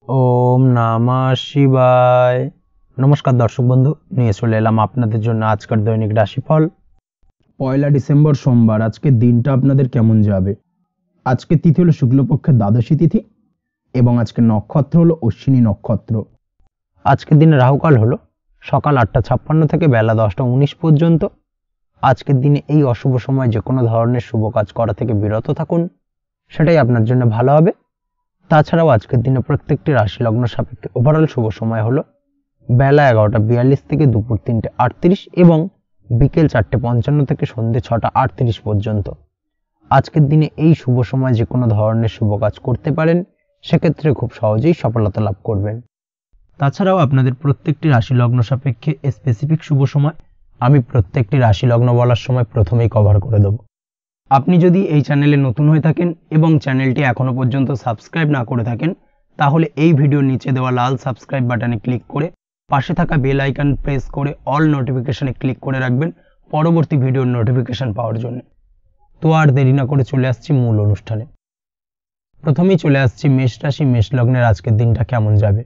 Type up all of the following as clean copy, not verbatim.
ওম নমঃ শিবায়। নমস্কার দর্শক বন্ধু, নিয়ে চলে এলাম আপনাদের জন্য আজকের দৈনিক রাশিফল। 1 ডিসেম্বর সোমবার। আজকের দিনটা আপনাদের কেমন যাবে? আজকের তিথি হলো শুক্লপক্ষের দ্বাদশী তিথি এবং আজকের নক্ষত্র হলো অশ্বিনী নক্ষত্র। আজকের দিনে রাহুকাল হলো সকাল 8:56 থেকে বেলা 10:19 পর্যন্ত। আজকের দিনে এই অশুভ সময় যে কোনো ধরনের শুভ কাজ করা থেকে বিরত থাকুন, সেটাই আপনার জন্য ভালো হবে। তাছাড়াও আজকের দিনে প্রত্যেকটি রাশি লগ্ন সাপেক্ষে ওভারঅল শুভ সময় হলো বেলা 11:42 থেকে দুপুর 3:38 এবং বিকেল 4:55 থেকে সন্ধ্যে 6:38 পর্যন্ত। আজকের দিনে এই শুভ সময় যে কোনো ধরনের শুভ কাজ করতে পারেন, সেক্ষেত্রে খুব সহজেই সফলতা লাভ করবেন। তাছাড়াও আপনাদের প্রত্যেকটি রাশি লগ্ন সাপেক্ষে স্পেসিফিক শুভ সময় আমি প্রত্যেকটি রাশি লগ্ন বলার সময় প্রথমেই কভার করে দেব। আপনি যদি এই চ্যানেলে নতুন হয়ে থাকেন এবং চ্যানেলটি এখনো পর্যন্ত সাবস্ক্রাইব না করে থাকেন, তাহলে এই ভিডিওর নিচে দেওয়া লাল সাবস্ক্রাইব বাটনে ক্লিক করে পাশে থাকা বেল আইকন প্রেস করে অল নোটিফিকেশনে ক্লিক করে রাখবেন পরবর্তী ভিডিওর নোটিফিকেশন পাওয়ার জন্য। তো আর দেরি না করে চলে আসছি মূল অনুষ্ঠানে। প্রথমেই চলে আসছি মেষ রাশি, মেষ লগ্নের আজকের দিনটা কেমন যাবে।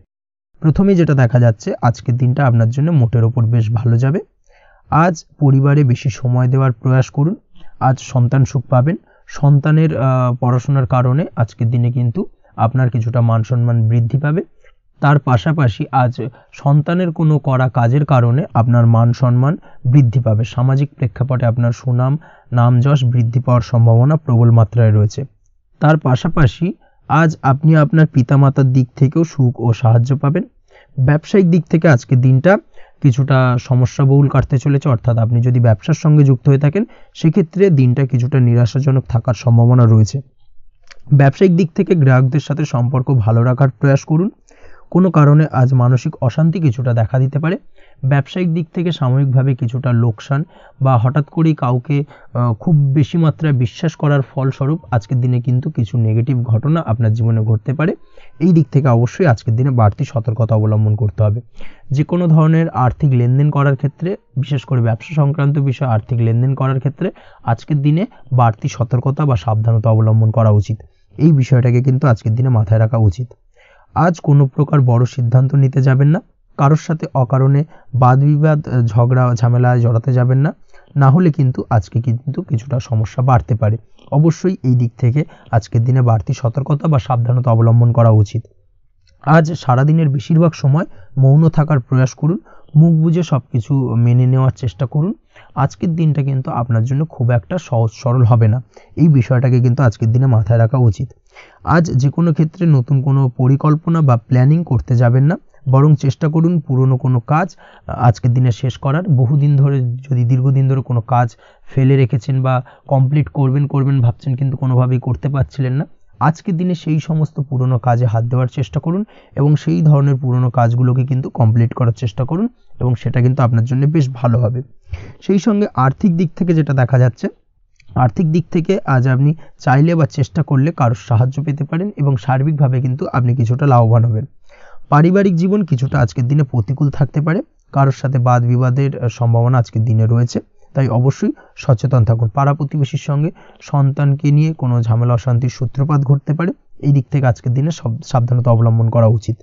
প্রথমেই যেটা দেখা যাচ্ছে, আজকের দিনটা আপনার জন্য মোটের ওপর বেশ ভালো যাবে। আজ পরিবারে বেশি সময় দেওয়ার প্রয়াস করুন। আজ সন্তান সুখ পাবেন। সন্তানের পড়াশোনার কারণে আজকের দিনে কিন্তু আপনার কিছুটা মান সম্মান বৃদ্ধি পাবে। তার পাশাপাশি আজ সন্তানের কোনো করা কাজের কারণে আপনার মান সম্মান বৃদ্ধি পাবে। সামাজিক প্রেক্ষাপটে আপনার সুনাম নাম যশ বৃদ্ধি পাওয়ার সম্ভাবনা প্রবল মাত্রায় রয়েছে। তার পাশাপাশি আজ আপনি আপনার পিতামাতার দিক থেকেও সুখ ও সাহায্য পাবেন। ব্যবসায়িক দিক থেকে আজকের দিনটা কিছুটা সমস্যাবহুল কাটতে চলেছে, অর্থাৎ আপনি যদি ব্যবসার সঙ্গে যুক্ত হয়ে থাকেন, সেক্ষেত্রে দিনটা কিছুটা নিরাশাজনক থাকার সম্ভাবনা রয়েছে। ব্যবসায়িক দিক থেকে গ্রাহকদের সাথে সম্পর্ক ভালো রাখার প্রয়াস করুন। কোনো কারণে আজ মানসিক অশান্তি কিছুটা দেখা দিতে পারে। ব্যবসায়িক দিক থেকে সাময়িকভাবে কিছুটা লোকসান বা হঠাৎ করেই কাউকে খুব বেশি মাত্রায় বিশ্বাস করার ফলস্বরূপ আজকের দিনে কিন্তু কিছু নেগেটিভ ঘটনা আপনার জীবনে ঘটতে পারে। এই দিক থেকে অবশ্যই আজকের দিনে বাড়তি সতর্কতা অবলম্বন করতে হবে। যে কোনো ধরনের আর্থিক লেনদেন করার ক্ষেত্রে, বিশেষ করে ব্যবসা সংক্রান্ত বিষয়ে আর্থিক লেনদেন করার ক্ষেত্রে আজকের দিনে বাড়তি সতর্কতা বা সাবধানতা অবলম্বন করা উচিত। এই বিষয়টাকে কিন্তু আজকের দিনে মাথায় রাখা উচিত। আজ কোনো প্রকার বড় সিদ্ধান্ত নিতে যাবেন না। কারোর সাথে অকারণে বাদ বিবাদ ঝগড়া ঝামেলায় জড়াতে যাবেন না, না হলে কিন্তু আজকে কিন্তু কিছুটা সমস্যা বাড়তে পারে। অবশ্যই এই দিক থেকে আজকের দিনে বাড়তি সতর্কতা বা সাবধানতা অবলম্বন করা উচিত। আজ সারাদিনের বেশিরভাগ সময় মৌন থাকার প্রয়াস করুন। মুখ বুজে সব কিছু মেনে নেওয়ার চেষ্টা করুন। আজকের দিনটা কিন্তু আপনার জন্য খুব একটা সহজ সরল হবে না। এই বিষয়টাকে কিন্তু আজকের দিনে মাথায় রাখা উচিত। আজ যে কোনো ক্ষেত্রে নতুন কোনো পরিকল্পনা বা প্ল্যানিং করতে যাবেন না, বরং চেষ্টা করুন পুরনো কোনো কাজ আজকের দিনে শেষ করার। বহুদিন ধরে যদি দীর্ঘদিন ধরে কোনো কাজ ফেলে রেখেছেন বা কমপ্লিট করবেন ভাবছেন কিন্তু কোনোভাবেই করতে পারছিলেন না, আজকের দিনে সেই সমস্ত পুরনো কাজে হাত দেওয়ার চেষ্টা করুন এবং সেই ধরনের পুরনো কাজগুলোকে কিন্তু কমপ্লিট করার চেষ্টা করুন এবং সেটা কিন্তু আপনার জন্য বেশ ভালো হবে। সেই সঙ্গে আর্থিক দিক থেকে যেটা দেখা যাচ্ছে, আর্থিক দিক থেকে আজ আপনি চাইলে বা চেষ্টা করলে কারোর সাহায্য পেতে পারেন এবং সার্বিকভাবে কিন্তু আপনি কিছুটা লাভবান হবেন। পারিবারিক জীবন কিছুটা আজকের দিনে প্রতিকূল থাকতে পারে। কারোর সাথে বাদ বিবাদের সম্ভাবনা আজকের দিনে রয়েছে, তাই অবশ্যই সচেতন থাকুন। পাড়া প্রতিবেশীর সঙ্গে সন্তানকে নিয়ে কোনো ঝামেলা অশান্তির সূত্রপাত ঘটতে পারে। এই দিক থেকে আজকের দিনে সাবধানতা অবলম্বন করা উচিত।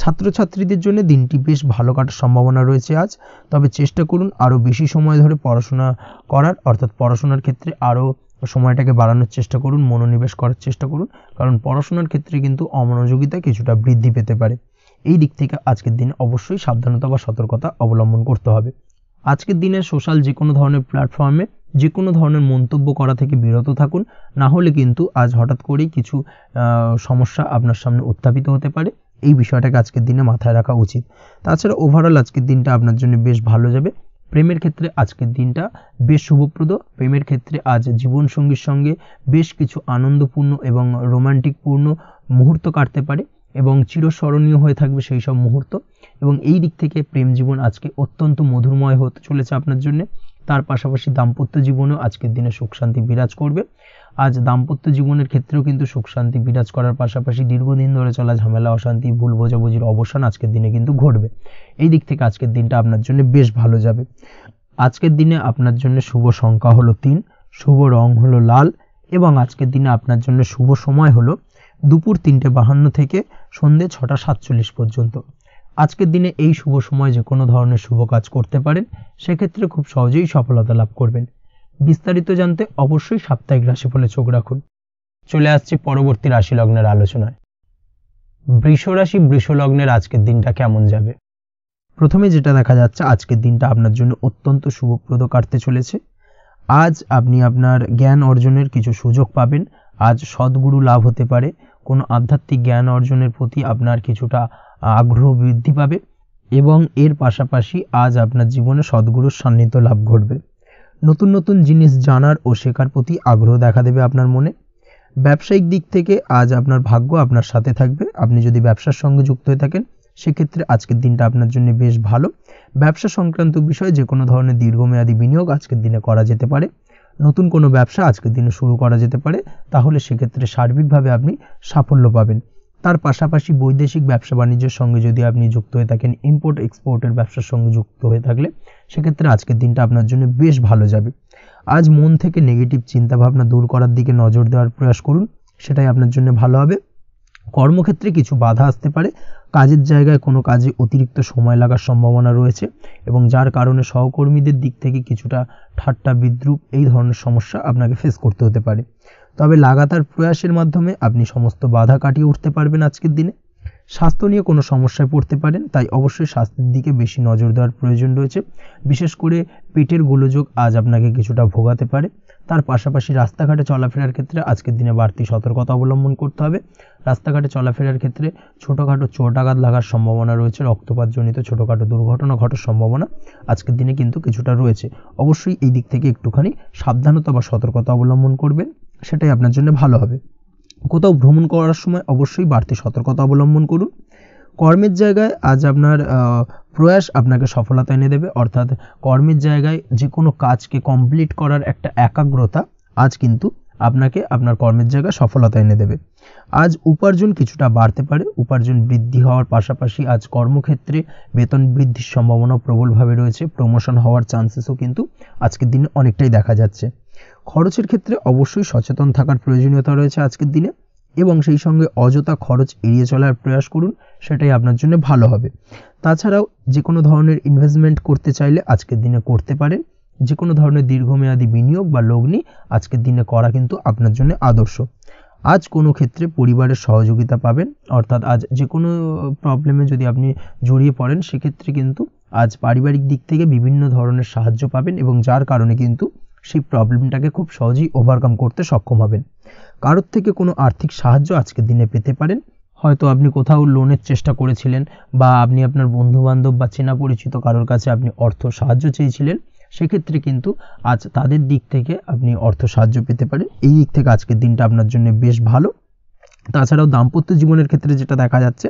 ছাত্রছাত্রীদের জন্য দিনটি বেশ ভালো কাটার সম্ভাবনা রয়েছে আজ। তবে চেষ্টা করুন আরও বেশি সময় ধরে পড়াশোনা করার, অর্থাৎ পড়াশোনার ক্ষেত্রে আরও সময়টাকে বাড়ানোর চেষ্টা করুন, মনোনিবেশ করার চেষ্টা করুন, কারণ পড়াশোনার ক্ষেত্রে কিন্তু অমনোযোগিতা কিছুটা বৃদ্ধি পেতে পারে। এই দিক থেকে আজকের দিনে অবশ্যই সাবধানতা বা সতর্কতা অবলম্বন করতে হবে। আজকের দিনে সোশ্যাল যে কোনো ধরনের প্ল্যাটফর্মে যে কোনো ধরনের মন্তব্য করা থেকে বিরত থাকুন, না হলে কিন্তু আজ হঠাৎ করেই কিছু সমস্যা আপনার সামনে উত্থাপিত হতে পারে। এই বিষয়টাকে আজকের দিনে মাথায় রাখা উচিত। তাছাড়া ওভারঅল আজকের দিনটা আপনার জন্য বেশ ভালো যাবে। প্রেমের ক্ষেত্রে আজকের দিনটা বেশ শুভপ্রদ। প্রেমের ক্ষেত্রে আজ জীবনসঙ্গীর সঙ্গে বেশ কিছু আনন্দপূর্ণ এবং রোমান্টিকপূর্ণ মুহূর্ত কাটতে পারে এবং চিরস্মরণীয় হয়ে থাকবে সেই সব মুহূর্ত, এবং এই দিক থেকে প্রেম জীবন আজকে অত্যন্ত মধুরময় হতে চলেছে আপনার জন্য। তার পাশাপাশি দাম্পত্য জীবনেও আজকের দিনে সুখ শান্তি বিরাজ করবে। আজ দাম্পত্য জীবনের ক্ষেত্রেও কিন্তু সুখ শান্তি বিরাজ করার পাশাপাশি দীর্ঘদিন ধরে চলা ঝামেলা অশান্তি ভুল বোঝাবুঝির অবসান আজকের দিনে কিন্তু ঘটবে। এই দিক থেকে আজকের দিনটা আপনার জন্য বেশ ভালো যাবে। আজকের দিনে আপনার জন্য শুভ সংখ্যা হলো 3, শুভ রং হলো লাল এবং আজকের দিনে আপনার জন্য শুভ সময় হলো দুপুর 3:52 থেকে সন্ধ্যে 6:47 পর্যন্ত। আজকের দিনে এই শুভ সময় যে কোনো ধরনের শুভ কাজ করতে পারেন, সেক্ষেত্রে খুব সহজেই সফলতা লাভ করবেন। বিস্তারিত জানতে অবশ্যই সাপ্তাহিক রাশিফলে চোখ রাখুন। চলে আসছি পরবর্তী রাশি লগ্নের আলোচনায়। বৃষ রাশি, বৃষ লগ্নের আজকের দিনটা কেমন যাবে? প্রথমে যেটা দেখা যাচ্ছে, আজকের দিনটা আপনার জন্য অত্যন্ত শুভপ্রদ কাটতে চলেছে। আজ আপনি আপনার জ্ঞান অর্জনের কিছু সুযোগ পাবেন। আজ সদ্গুরু লাভ হতে পারে। কোনো আধ্যাত্মিক জ্ঞান অর্জনের প্রতি আপনার কিছুটা আগ্রহ বৃদ্ধি পাবে এবং এর পাশাপাশি আজ আপনার জীবনে সদ্গুরুর সান্নিধ্য লাভ ঘটবে। নতুন নতুন জিনিস জানার ও শেখার প্রতি আগ্রহ দেখা দেবে আপনার মনে। ব্যবসায়িক দিক থেকে আজ আপনার ভাগ্য আপনার সাথে থাকবে। আপনি যদি ব্যবসার সঙ্গে যুক্ত হয়ে থাকেন, সেক্ষেত্রে আজকের দিনটা আপনার জন্য বেশ ভালো। ব্যবসা সংক্রান্ত বিষয়ে যে কোনো ধরনের দীর্ঘমেয়াদী বিনিয়োগ আজকের দিনে করা যেতে পারে। নতুন কোনো ব্যবসা আজকের দিনে শুরু করা যেতে পারে, তাহলে সেক্ষেত্রে সার্বিকভাবে আপনি সাফল্য পাবেন। তার পাশাপাশি বৈদেশিক ব্যবসা বাণিজ্যের সঙ্গে যদি আপনি যুক্ত হয়ে থাকেন, ইম্পোর্ট এক্সপোর্টের ব্যবসার সঙ্গে যুক্ত হয়ে থাকলে, সেক্ষেত্রে আজকের দিনটা আপনার জন্য বেশ ভালো যাবে। আজ মন থেকে নেগেটিভ চিন্তাভাবনা দূর করার দিকে নজর দেওয়ার প্রয়াস করুন, সেটাই আপনার জন্য ভালো হবে। কর্মক্ষেত্রে কিছু বাধা আসতে পারে। কাজের জায়গায় কোনো কাজে অতিরিক্ত সময় লাগার সম্ভাবনা রয়েছে এবং যার কারণে সহকর্মীদের দিক থেকে কিছুটা ঠাট্টা বিদ্রূপ এই ধরনের সমস্যা আপনাকে ফেস করতে হতে পারে। তবে লাগাতার প্রয়াসের মাধ্যমে আপনি সমস্ত বাধা কাটিয়ে উঠতে পারবেন আজকের দিনে। স্বাস্থ্য নিয়ে কোনো সমস্যায় পড়তে পারেন, তাই অবশ্যই স্বাস্থ্যের দিকে বেশি নজর দেওয়ার প্রয়োজন রয়েছে। বিশেষ করে পেটের গোলযোগ আজ আপনাকে কিছুটা ভোগাতে পারে। তার পাশাপাশি রাস্তাঘাটে চলাফেরার ক্ষেত্রে আজকের দিনে বাড়তি সতর্কতা অবলম্বন করতে হবে। রাস্তাঘাটে চলাফেরার ক্ষেত্রে ছোটোখাটো চোট আঘাত লাগার সম্ভাবনা রয়েছে। রক্তপাতজনিত ছোটোখাটো দুর্ঘটনা ঘটার সম্ভাবনা আজকের দিনে কিন্তু কিছুটা রয়েছে। অবশ্যই এই দিক থেকে একটুখানি সাবধানতা বা সতর্কতা অবলম্বন করবেন, সেটাই আপনার জন্য ভালো হবে। কোথাও ভ্রমণ করার সময় অবশ্যই বাড়তি সতর্কতা অবলম্বন করুন। কর্মের জায়গায় আজ আপনার প্রয়াস আপনাকে সফলতা এনে দেবে, অর্থাৎ কর্মের জায়গায় যে কোনো কাজকে কমপ্লিট করার একটা একাগ্রতা আজ কিন্তু আপনাকে আপনার কর্মের জায়গায় সফলতা এনে দেবে। আজ উপার্জন কিছুটা বাড়তে পারে। উপার্জন বৃদ্ধি হওয়ার পাশাপাশি আজ কর্মক্ষেত্রে বেতন বৃদ্ধির সম্ভাবনা প্রবলভাবে রয়েছে। প্রমোশন হওয়ার চান্সেসও কিন্তু আজকের দিনে অনেকটাই দেখা যাচ্ছে। খরচের ক্ষেত্রে অবশ্যই সচেতন থাকার প্রয়োজনীয়তা রয়েছে আজকের দিনে এবং সেই সঙ্গে অযথা খরচ এড়িয়ে চলার প্রয়াস করুন, সেটাই আপনার জন্য ভালো হবে। তাছাড়াও যে কোনো ধরনের ইনভেস্টমেন্ট করতে চাইলে আজকের দিনে করতে পারেন। যে কোনো ধরনের দীর্ঘমেয়াদী বিনিয়োগ বা লগ্নি আজকের দিনে করা কিন্তু আপনার জন্য আদর্শ। আজ কোনো ক্ষেত্রে পরিবারের সহযোগিতা পাবেন, অর্থাৎ আজ যে কোনো প্রবলেমে যদি আপনি জড়িয়ে পড়েন, সেক্ষেত্রে কিন্তু আজ পারিবারিক দিক থেকে বিভিন্ন ধরনের সাহায্য পাবেন এবং যার কারণে কিন্তু সেই প্রবলেমটাকে খুব সহজেই ওভারকাম করতে সক্ষম হবেন। কারোর থেকে কোনো আর্থিক সাহায্য আজকের দিনে পেতে পারেন। হয়তো আপনি কোথাও লোনের চেষ্টা করেছিলেন বা আপনি আপনার বন্ধুবান্ধব বা চেনা পরিচিত কারোর কাছে আপনি অর্থ সাহায্য চেয়েছিলেন, সেক্ষেত্রে কিন্তু আজ তাদের দিক থেকে আপনি অর্থ সাহায্য পেতে পারেন। এই দিক থেকে আজকের দিনটা আপনার জন্য বেশ ভালো। তাছাড়াও দাম্পত্য জীবনের ক্ষেত্রে যেটা দেখা যাচ্ছে,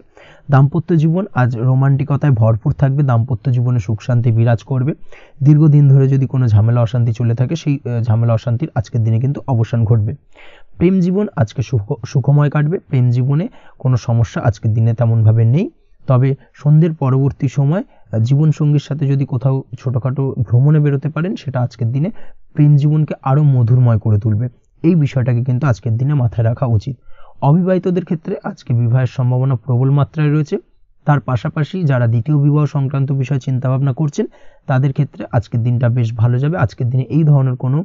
দাম্পত্য জীবন আজ রোমান্টিকতায় ভরপুর থাকবে। দাম্পত্য জীবনে সুখ শান্তি বিরাজ করবে। দীর্ঘদিন ধরে যদি কোনো ঝামেলা অশান্তি চলে থাকে, সেই ঝামেলা অশান্তির আজকের দিনে কিন্তু অবসান ঘটবে। প্রেম জীবন আজকে সুখময় কাটবে। প্রেম জীবনে কোনো সমস্যা আজকের দিনে তেমনভাবে নেই। তবে সন্ধ্যের পরবর্তী সময় জীবনসঙ্গীর সাথে যদি কোথাও ছোটোখাটো ভ্রমণে বেরোতে পারেন, সেটা আজকের দিনে প্রেম জীবনকে আরও মধুরময় করে তুলবে। এই বিষয়টাকে কিন্তু আজকের দিনে মাথায় রাখা উচিত। অবিবাহিতদের ক্ষেত্রে আজকে বিবাহের সম্ভাবনা প্রবল মাত্রায় রয়েছে। তার পাশাপাশি যারা দ্বিতীয় বিবাহ সংক্রান্ত বিষয়ে চিন্তাভাবনা করছেন, তাদের ক্ষেত্রে আজকের দিনটা বেশ ভালো যাবে। আজকের দিনে এই ধরনের কোনো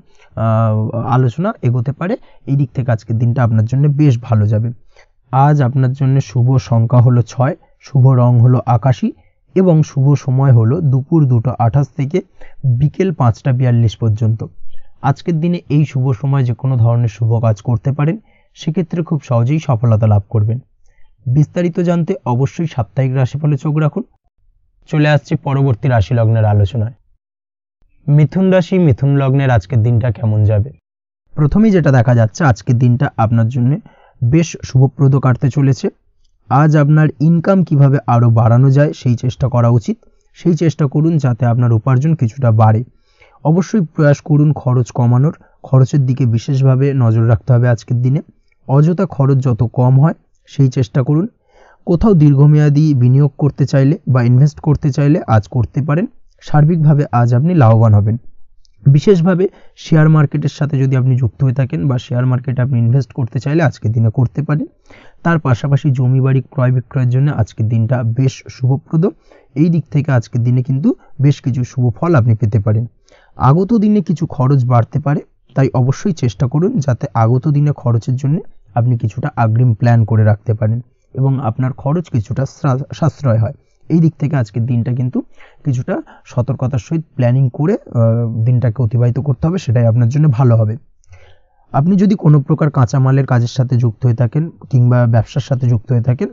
আলোচনা এগোতে পারে। এই দিক থেকে আজকের দিনটা আপনার জন্য বেশ ভালো যাবে। আজ আপনার জন্য শুভ সংখ্যা হলো 6, শুভ রং হলো আকাশী এবং শুভ সময় হলো দুপুর 2:28 থেকে বিকেল 5:42 পর্যন্ত। আজকের দিনে এই শুভ সময় যে কোনো ধরনের শুভ কাজ করতে পারেন, সেক্ষেত্রে খুব সহজেই সফলতা লাভ করবেন। বিস্তারিত জানতে অবশ্যই সাপ্তাহিক রাশিফলে চোখ রাখুন। চলে আসছে পরবর্তী রাশি লগ্নের আলোচনায়। মিথুন রাশি, মিথুন লগ্নের আজকের দিনটা কেমন যাবে? প্রথমেই যেটা দেখা যাচ্ছে, আজকের দিনটা আপনার জন্য বেশ শুভপ্রদ কাটতে চলেছে। আজ আপনার ইনকাম কিভাবে আরও বাড়ানো যায় সেই চেষ্টা করা উচিত। সেই চেষ্টা করুন যাতে আপনার উপার্জন কিছুটা বাড়ে। অবশ্যই প্রয়াস করুন খরচ কমানোর। খরচের দিকে বিশেষভাবে নজর রাখতে হবে আজকের দিনে। অযথা খরচ যত কম হয় সেই চেষ্টা করুন। কোথাও দীর্ঘমেয়াদী বিনিয়োগ করতে চাইলে বা ইনভেস্ট করতে চাইলে আজ করতে পারেন। সার্বিকভাবে আজ আপনি লাভবান হবেন। বিশেষভাবে শেয়ার মার্কেটের সাথে যদি আপনি যুক্ত হয়ে থাকেন বা শেয়ার মার্কেটে আপনি ইনভেস্ট করতে চাইলে আজকের দিনে করতে পারেন। তার পাশাপাশি জমি বাড়ি ক্রয় বিক্রয়ের জন্য আজকের দিনটা বেশ শুভপ্রদ। এই দিক থেকে আজকের দিনে কিন্তু বেশ কিছু শুভ ফল আপনি পেতে পারেন। আগত দিনে কিছু খরচ বাড়তে পারে, তাই অবশ্যই চেষ্টা করুন যাতে আগত দিনে খরচের জন্য আপনি কিছুটা অগ্রিম প্ল্যান করে রাখতে পারেন এবং আপনার খরচ কিছুটা সাশ্রয় হয়। এই দিক থেকে আজকের দিনটা কিন্তু কিছুটা সতর্কতার সহিত প্ল্যানিং করে দিনটাকে অতিবাহিত করতে হবে, সেটাই আপনার জন্য ভালো হবে। আপনি যদি কোনো প্রকার কাঁচামালের কাজের সাথে যুক্ত হয়ে থাকেন কিংবা ব্যবসার সাথে যুক্ত হয়ে থাকেন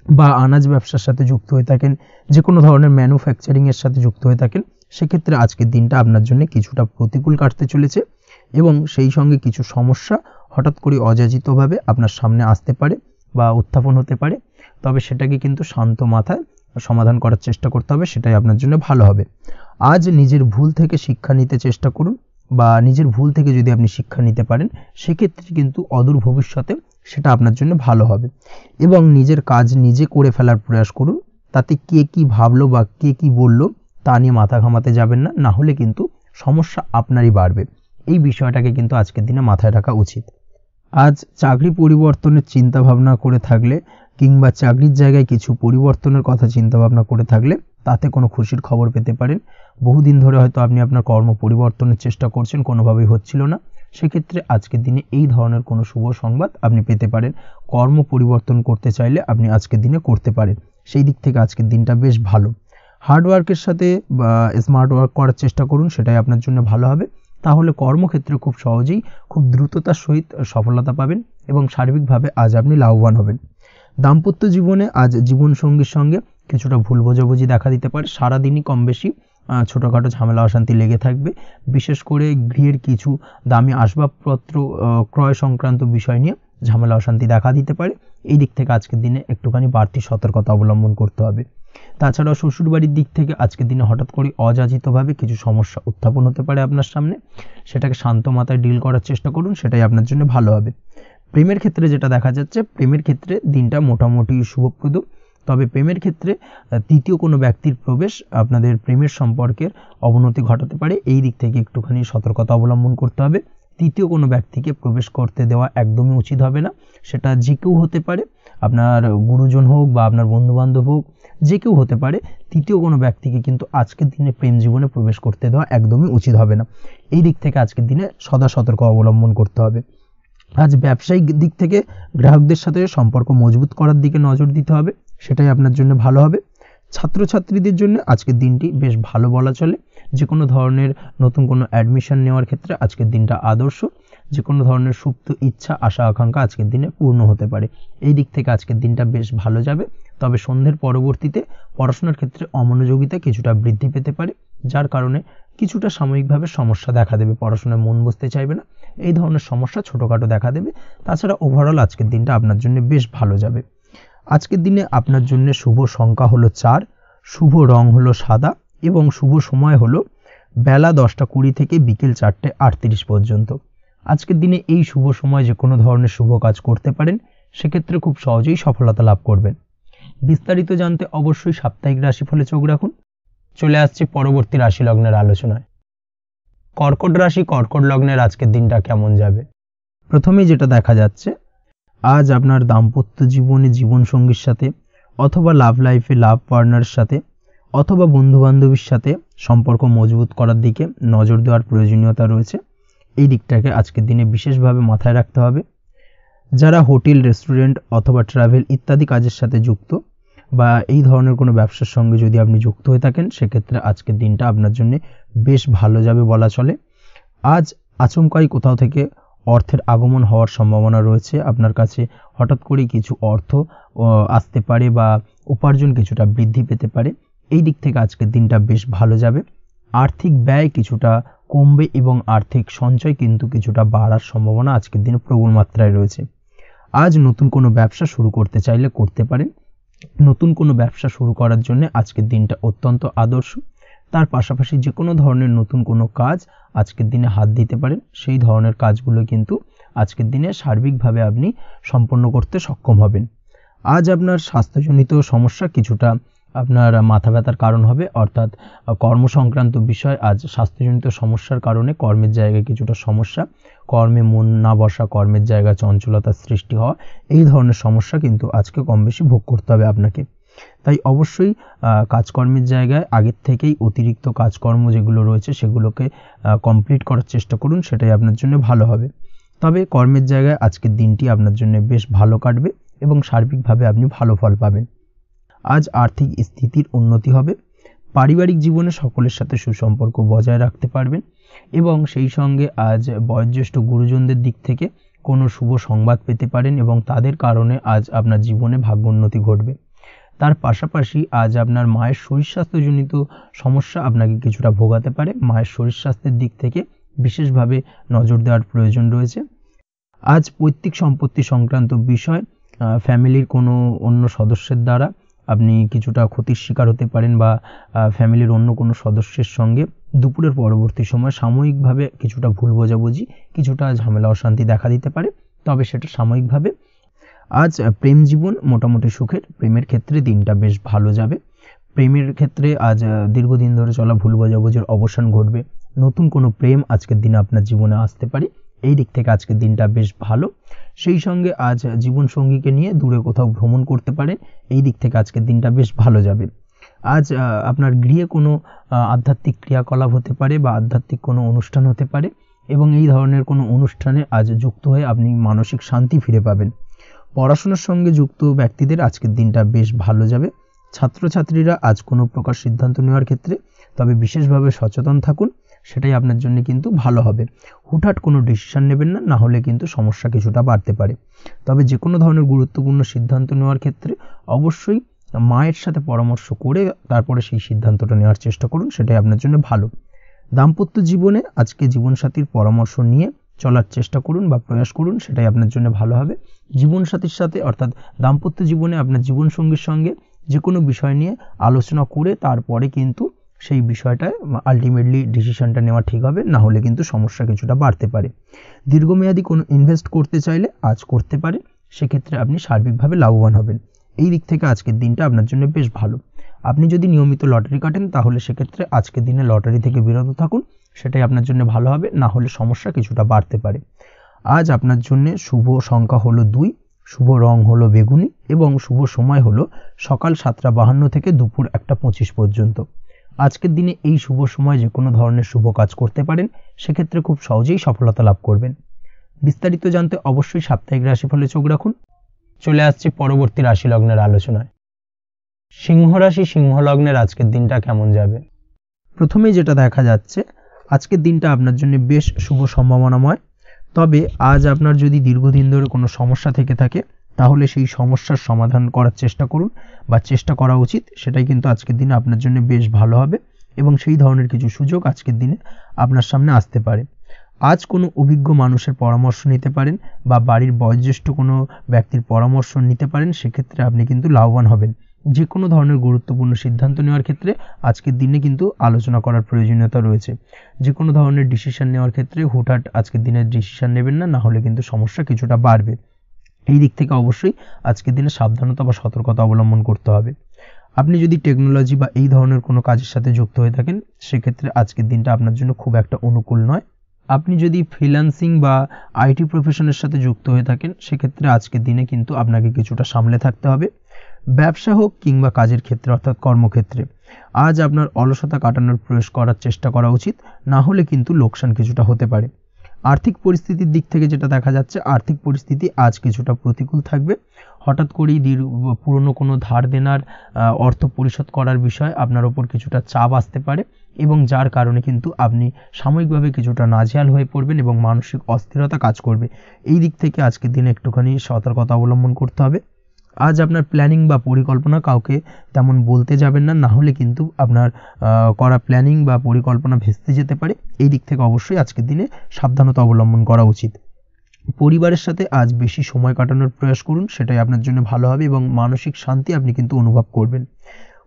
বা আনাজ ব্যবসার সাথে যুক্ত হয়ে থাকেন, যে কোনো ধরনের ম্যানুফ্যাকচারিংয়ের সাথে যুক্ত হয়ে থাকেন, সেক্ষেত্রে আজকের দিনটা আপনার জন্য কিছুটা প্রতিকূল কাটতে চলেছে এবং সেই সঙ্গে কিছু সমস্যা হঠাৎ করে অযাচিতভাবে আপনার সামনে আসতে পারে বা উত্থাপন হতে পারে। তবে সেটাকে কিন্তু শান্ত মাথায় সমাধান করার চেষ্টা করতে হবে, সেটাই আপনার জন্য ভালো হবে। আজ নিজের ভুল থেকে শিক্ষা নিতে চেষ্টা করুন বা নিজের ভুল থেকে যদি আপনি শিক্ষা নিতে পারেন সেক্ষেত্রে কিন্তু অদূর ভবিষ্যতে সেটা আপনার জন্য ভালো হবে এবং নিজের কাজ নিজে করে ফেলার প্রয়াস করুন। তাতে কে কি ভাবলো বা কে কি বললো তা নিয়ে মাথা ঘামাতে যাবেন না, না হলে কিন্তু সমস্যা আপনারই বাড়বে। এই বিষয়টাকে কিন্তু আজকের দিনে মাথায় রাখা উচিত। আজ চাকরি পরিবর্তনের চিন্তা ভাবনা করে থাকলে কিংবা চাকরির জায়গায় কিছু পরিবর্তনের কথা চিন্তা ভাবনা করে থাকলে তাতে কোনো খুশির খবর পেতে পারেন। বহুদিন ধরে হয়তো আপনি আপনার কর্ম পরিবর্তনের চেষ্টা করছেন, কোনোভাবেই হচ্ছিল না, সেক্ষেত্রে আজকের দিনে এই ধরনের কোনো শুভ সংবাদ আপনি পেতে পারেন। কর্ম পরিবর্তন করতে চাইলে আপনি আজকের দিনে করতে পারেন, সেই দিক থেকে আজকের দিনটা বেশ ভালো। হার্ডওয়ার্কের সাথে বা স্মার্ট ওয়ার্ক করার চেষ্টা করুন, সেটাই আপনার জন্য ভালো হবে। তাহলে কর্মক্ষেত্রে খুব সহজেই খুব দ্রুততার সহিত সফলতা পাবেন এবং সার্বিকভাবে আজ আপনি লাভবান হবেন। দাম্পত্য জীবনে আজ জীবনসঙ্গীর সঙ্গে কিছুটা ভুল বোঝাবুঝি দেখা দিতে পারে। সারাদিনই কম বেশি ছোটোখাটো ঝামেলা অশান্তি লেগে থাকবে। বিশেষ করে গৃহের কিছু দামি আসবাবপত্র ক্রয় সংক্রান্ত বিষয় নিয়ে ঝামেলা অশান্তি দেখা দিতে পারে। এই দিক থেকে আজকের দিনে একটুখানি বাড়তি সতর্কতা অবলম্বন করতে হবে। তাছাড়াও শ্বশুরবাড়ির দিক থেকে আজকের দিনে হঠাৎ করে অযাচিতভাবে কিছু সমস্যা উত্থাপন হতে পারে আপনার সামনে, সেটাকে শান্ত মাথায় ডিল করার চেষ্টা করুন, সেটাই আপনার জন্য ভালো হবে। প্রেমের ক্ষেত্রে যেটা দেখা যাচ্ছে, প্রেমের ক্ষেত্রে দিনটা মোটামুটি শুভপ্রদ। তবে প্রেমের ক্ষেত্রে তৃতীয় কোনো ব্যক্তির প্রবেশ আপনাদের প্রেমের সম্পর্কের অবনতি ঘটাতে পারে। এই দিক থেকে একটুখানি সতর্কতা অবলম্বন করতে হবে। তৃতীয় কোনো ব্যক্তিকে প্রবেশ করতে দেওয়া একদমই উচিত হবে না। সেটা যে কেউ হতে পারে, আপনার গুরুজন হোক বা আপনার বন্ধুবান্ধব হোক, যে কেউ হতে পারে। তৃতীয় কোনো ব্যক্তিকে কিন্তু আজকের দিনে প্রেম জীবনে প্রবেশ করতে দেওয়া একদমই উচিত হবে না। এই দিক থেকে আজকের দিনে সদা সতর্ক অবলম্বন করতে হবে। আজ ব্যবসায়িক দিক থেকে গ্রাহকদের সাথে সম্পর্ক মজবুত করার দিকে নজর দিতে হবে, সেটাই আপনার জন্য ভালো হবে। ছাত্রছাত্রীদের জন্য আজকের দিনটি বেশ ভালো বলা চলে। যে কোনো ধরনের নতুন কোনো অ্যাডমিশন নেওয়ার ক্ষেত্রে আজকের দিনটা আদর্শ। যে কোনো ধরনের সুপ্ত ইচ্ছা আশা আকাঙ্ক্ষা আজকের দিনে পূর্ণ হতে পারে। এই দিক থেকে আজকের দিনটা বেশ ভালো যাবে। তবে সন্ধ্যের পরবর্তীতে পড়াশোনার ক্ষেত্রে অমনোযোগিতা কিছুটা বৃদ্ধি পেতে পারে, যার কারণে কিছুটা সাময়িকভাবে সমস্যা দেখা দেবে, পড়াশোনায় মন বসতে চাইবে না, এই ধরনের সমস্যা ছোটোখাটো দেখা দেবে। তাছাড়া ওভারঅল আজকের দিনটা আপনার জন্য বেশ ভালো যাবে। আজকের দিনে আপনার জন্য শুভ সংখ্যা হলো 4, শুভ রং হলো সাদা এবং শুভ সময় হলো বেলা 10:20 থেকে বিকেল 4:38 পর্যন্ত। আজকের দিনে এই শুভ সময় যে কোনো ধরনের শুভ কাজ করতে পারেন, সেক্ষেত্রে খুব সহজেই সফলতা লাভ করবেন। বিস্তারিত জানতে অবশ্যই সাপ্তাহিক রাশিফলে চোখ রাখুন। চলে আসছে পরবর্তী রাশি লগ্নের আলোচনায়। কর্কট রাশি, কর্কট লগ্নের আজকের দিনটা কেমন যাবে? প্রথমেই যেটা দেখা যাচ্ছে, আজ আপনার দাম্পত্য জীবনে জীবনসঙ্গীর সাথে অথবা লাভ লাইফে লাভ পার্টনারের সাথে অথবা বন্ধুবান্ধবীর সাথে সম্পর্ক মজবুত করার দিকে নজর দেওয়ার প্রয়োজনীয়তা রয়েছে। এই দিকটাকে আজকের দিনে বিশেষভাবে মাথায় রাখতে হবে। যারা হোটেল, রেস্টুরেন্ট অথবা ট্রাভেল ইত্যাদি কাজের সাথে যুক্ত বা এই ধরনের কোনো ব্যবসার সঙ্গে যদি আপনি যুক্ত হয়ে থাকেন, সেক্ষেত্রে আজকের দিনটা আপনার জন্য বেশ ভালো যাবে বলা চলে। আজ আচমকাই কোথাও থেকে অর্থের আগমন হওয়ার সম্ভাবনা রয়েছে। আপনার কাছে হঠাৎ করেই কিছু অর্থ আসতে পারে বা উপার্জন কিছুটা বৃদ্ধি পেতে পারে। এই দিক থেকে আজকের দিনটা বেশ ভালো যাবে। আর্থিক ব্যয় কিছুটা কমবে এবং আর্থিক সঞ্চয় কিন্তু কিছুটা বাড়ার সম্ভাবনা আজকের দিনে প্রবল মাত্রায় রয়েছে। আজ নতুন কোনো ব্যবসা শুরু করতে চাইলে করতে পারেন। নতুন কোনো ব্যবসা শুরু করার জন্য আজকের দিনটা অত্যন্ত আদর্শ। তার পাশাপাশি যে কোনো ধরনের নতুন কোনো কাজ আজকের দিনে হাত দিতে পারেন, সেই ধরনের কাজগুলো কিন্তু আজকের দিনে সার্বিকভাবে আপনি সম্পন্ন করতে সক্ষম হবেন। আজ আপনার স্বাস্থ্যজনিত সমস্যা কিছুটা আপনার মাথা ব্যথার কারণ হবে, অর্থাৎ কর্ম সংক্রান্ত বিষয়। আজ স্বাস্থ্যজনিত সমস্যার কারণে কর্মের জায়গায় কিছুটা সমস্যা, কর্মে মন না বসা, কর্মের জায়গায় চঞ্চলতার সৃষ্টি হওয়া, এই ধরনের সমস্যা কিন্তু আজকে কম বেশি ভোগ করতে হবে আপনাকে। তাই অবশ্যই কাজকর্মের জায়গায় আগের থেকেই অতিরিক্ত কাজকর্ম যেগুলো রয়েছে সেগুলোকে কমপ্লিট করার চেষ্টা করুন, সেটাই আপনার জন্য ভালো হবে। তবে কর্মের জায়গায় আজকের দিনটি আপনার জন্য বেশ ভালো কাটবে এবং সার্বিকভাবে আপনি ভালো ফল পাবেন। আজ আর্থিক স্থিতির উন্নতি হবে, পারিবারিক জীবনে সকলের সাথে সুসম্পর্ক বজায় রাখতে পারবেন এবং সেই সঙ্গে আজ বয়োজ্যেষ্ঠ গুরুজনদের দিক থেকে কোনো শুভ সংবাদ পেতে পারেন এবং তাদের কারণে আজ আপনার জীবনে ভাগ্যোন্নতি ঘটবে। তার পাশাপাশি আজ আপনার মায়ের শরীর স্বাস্থ্যজনিত সমস্যা আপনাকে কিছুটা ভোগাতে পারে। মায়ের শরীর স্বাস্থ্যের দিক থেকে বিশেষভাবে নজর দেওয়ার প্রয়োজন রয়েছে। আজ পৈতৃক সম্পত্তি সংক্রান্ত বিষয়, ফ্যামিলির কোনো অন্য সদস্যের দ্বারা আপনি কিছুটা ক্ষতির শিকার হতে পারেন বা ফ্যামিলির অন্য কোনো সদস্যের সঙ্গে দুপুরের পরবর্তী সময় সাময়িকভাবে কিছুটা ভুল বোঝাবুঝি, কিছুটা ঝামেলা অশান্তি দেখা দিতে পারে, তবে সেটা সাময়িকভাবে। আজ প্রেম জীবন মোটামুটি সুখের, প্রেমের ক্ষেত্রে দিনটা বেশ ভালো যাবে। প্রেমের ক্ষেত্রে আজ দীর্ঘদিন ধরে চলা ভুল বোঝাবুঝির অবসান ঘটবে, নতুন কোনো প্রেম আজকের দিনে আপনার জীবনে আসতে পারে, এই দিক থেকে আজকের দিনটা বেশ ভালো। সেই সঙ্গে আজ জীবনসঙ্গীকে নিয়ে দূরে কোথাও ভ্রমণ করতে পারেন, এই দিক থেকে আজকের দিনটা বেশ ভালো যাবে। আজ আপনার গৃহে কোনো আধ্যাত্মিক ক্রিয়াকলাপ হতে পারে বা আধ্যাত্মিক কোনো অনুষ্ঠান হতে পারে এবং এই ধরনের কোনো অনুষ্ঠানে আজ যুক্ত হয়ে আপনি মানসিক শান্তি ফিরে পাবেন। পড়াশোনার সঙ্গে যুক্ত ব্যক্তিদের আজকের দিনটা বেশ ভালো যাবে। ছাত্রছাত্রীরা আজ কোনো প্রকার সিদ্ধান্ত নেওয়ার ক্ষেত্রে তবে বিশেষভাবে সচেতন থাকুন, সেটাই আপনার জন্য কিন্তু ভালো হবে। হুটহাট কোনো ডিসিশন নেবেন না, না হলে কিন্তু সমস্যা কিছুটা বাড়তে পারে। তবে যে কোনো ধরনের গুরুত্বপূর্ণ সিদ্ধান্ত নেওয়ার ক্ষেত্রে অবশ্যই মায়ের সাথে পরামর্শ করে তারপরে সেই সিদ্ধান্তটা নেওয়ার চেষ্টা করুন, সেটাই আপনার জন্য ভালো। দাম্পত্য জীবনে আজকে জীবনসাথীর পরামর্শ নিয়ে চলার চেষ্টা করুন বা প্রয়াস করুন, সেটাই আপনার জন্য ভালো হবে। জীবনসাথীর সাথে অর্থাৎ দাম্পত্য জীবনে আপনার জীবনসঙ্গীর সঙ্গে যে কোনো বিষয় নিয়ে আলোচনা করে তারপরে কিন্তু সেই বিষয়টায় আলটিমেটলি ডিসিশনটা নেওয়া ঠিক হবে, না হলে কিন্তু সমস্যা কিছুটা বাড়তে পারে। দীর্ঘমেয়াদী কোনো ইনভেস্ট করতে চাইলে আজ করতে পারে, সেক্ষেত্রে আপনি সার্বিকভাবে লাভবান হবেন। এই দিক থেকে আজকের দিনটা আপনার জন্য বেশ ভালো। আপনি যদি নিয়মিত লটারি কাটেন তাহলে সেক্ষেত্রে আজকের দিনে লটারি থেকে বিরত থাকুন, সেটাই আপনার জন্য ভালো হবে, না হলে সমস্যা কিছুটা বাড়তে পারে। আজ আপনার জন্য শুভ সংখ্যা হলো 2, শুভ রং হলো বেগুনি এবং শুভ সময় হলো সকাল 7:52 থেকে দুপুর 1:25 পর্যন্ত। আজকের দিনে এই শুভ সময় যে কোনো ধরনের শুভ কাজ করতে পারেন, সেক্ষেত্রে খুব সহজেই সফলতা লাভ করবেন। বিস্তারিত জানতে অবশ্যই সাপ্তাহিক রাশিফলে চোখ রাখুন। চলে আসছে পরবর্তী রাশি লগ্নের আলোচনায়। সিংহ রাশি, সিংহ লগ্নের আজকের দিনটা কেমন যাবে? প্রথমেই যেটা দেখা যাচ্ছে, আজকের দিনটা আপনার জন্য বেশ শুভ সম্ভাবনাময়। তবে আজ আপনার যদি দীর্ঘদিন ধরে কোনো সমস্যা থেকে থাকে তাহলে সেই সমস্যার সমাধান করার চেষ্টা করুন বা চেষ্টা করা উচিত, সেটাই কিন্তু আজকের দিনে আপনার জন্য বেশ ভালো হবে এবং সেই ধরনের কিছু সুযোগ আজকের দিনে আপনার সামনে আসতে পারে। আজ কোনো অভিজ্ঞ মানুষের পরামর্শ নিতে পারেন বা বাড়ির বয়োজ্যেষ্ঠ কোনো ব্যক্তির পরামর্শ নিতে পারেন, সেক্ষেত্রে আপনি কিন্তু লাভবান হবেন। যে কোনো ধরনের গুরুত্বপূর্ণ সিদ্ধান্ত নেওয়ার ক্ষেত্রে আজকের দিনে কিন্তু আলোচনা করার প্রয়োজনীয়তা রয়েছে। যে কোনো ধরনের ডিসিশন নেওয়ার ক্ষেত্রে হুটহাট আজকের দিনে ডিসিশন নেবেন না, না হলে কিন্তু সমস্যা কিছুটা বাড়বে। এই দিক থেকে অবশ্যই আজকের দিনে সাবধানতা বা সতর্কতা অবলম্বন করতে হবে। আপনি যদি টেকনোলজি বা এই ধরনের কোনো কাজের সাথে যুক্ত হয়ে থাকেন, সেক্ষেত্রে আজকের দিনটা আপনার জন্য খুব একটা অনুকূল নয়। আপনি যদি ফ্রিল্যান্সিং বা আইটি প্রফেশনের সাথে যুক্ত হয়ে থাকেন, সেক্ষেত্রে আজকের দিনে কিন্তু আপনাকে কিছুটা সামলে থাকতে হবে। ব্যবসা হোক কিংবা কাজের ক্ষেত্রে অর্থাৎ কর্মক্ষেত্রে আজ আপনার অলসতা কাটানোর প্রয়াস করার চেষ্টা করা উচিত, না হলে কিন্তু লোকসান কিছুটা হতে পারে। আর্থিক পরিস্থিতির দিক থেকে যেটা দেখা যাচ্ছে, আর্থিক পরিস্থিতি আজ কিছুটা প্রতিকূল থাকবে। হঠাৎ করেই পুরনো কোনো ধার দেনার অর্থ পরিশোধ করার বিষয় আপনার ওপর কিছুটা চাপ আসতে পারে এবং যার কারণে কিন্তু আপনি সাময়িকভাবে কিছুটা নাজেহাল হয়ে পড়বেন এবং মানসিক অস্থিরতা কাজ করবে। এই দিক থেকে আজকের দিনে একটুখানি সতর্কতা অবলম্বন করতে হবে। আজ আপনার প্ল্যানিং বা পরিকল্পনা কাউকে তেমন বলতে যাবেন না, না হলে কিন্তু আপনার করা প্ল্যানিং বা পরিকল্পনা ভেস্তে যেতে পারে। এই দিক থেকে অবশ্যই আজকের দিনে সাবধানতা অবলম্বন করা উচিত। পরিবারের সাথে আজ বেশি সময় কাটানোর প্রয়াস করুন, সেটাই আপনার জন্য ভালো হবে এবং মানসিক শান্তি আপনি কিন্তু অনুভব করবেন।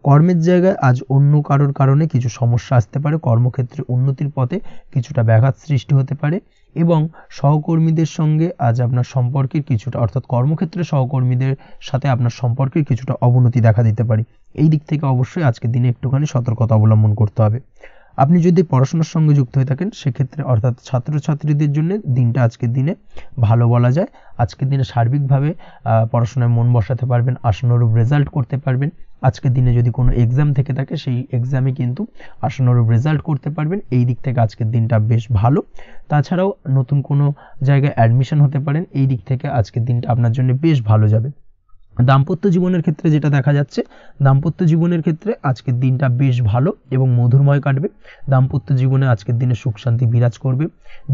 কর্মের জায়গায় আজ অন্য কারোর কারণে কিছু সমস্যা আসতে পারে, কর্মক্ষেত্রে উন্নতির পথে কিছুটা ব্যাঘাত সৃষ্টি হতে পারে এবং সহকর্মীদের সঙ্গে আজ আপনার সম্পর্কের কিছুটা অর্থাৎ কর্মক্ষেত্রে সহকর্মীদের সাথে আপনার সম্পর্কের কিছুটা অবনতি দেখা দিতে পারে। এই দিক থেকে অবশ্যই আজকের দিনে একটুখানি সতর্কতা অবলম্বন করতে হবে। আপনি যদি পড়াশোনার সঙ্গে যুক্ত হয়ে থাকেন সেক্ষেত্রে অর্থাৎ ছাত্রছাত্রীদের জন্য দিনটা আজকের দিনে ভালো বলা যায়। আজকের দিনে সার্বিকভাবে পড়াশোনায় মন বসাতে পারবেন, আশানুরূপ রেজাল্ট করতে পারবেন। আজকের দিনে যদি কোনো এক্সাম থেকে থাকে সেই এক্সামে কিন্তু আশানুরূপ রেজাল্ট করতে পারবেন। এই দিক থেকে আজকের দিনটা বেশ ভালো। তাছাড়াও নতুন কোনো জায়গায় অ্যাডমিশন হতে পারেন, এই দিক থেকে আজকের দিনটা আপনার জন্য বেশ ভালো যাবে। দাম্পত্য জীবনের ক্ষেত্রে যেটা দেখা যাচ্ছে, দাম্পত্য জীবনের ক্ষেত্রে আজকের দিনটা বেশ ভালো এবং মধুরময় কাটবে। দাম্পত্য জীবনে আজকের দিনে সুখ শান্তি বিরাজ করবে।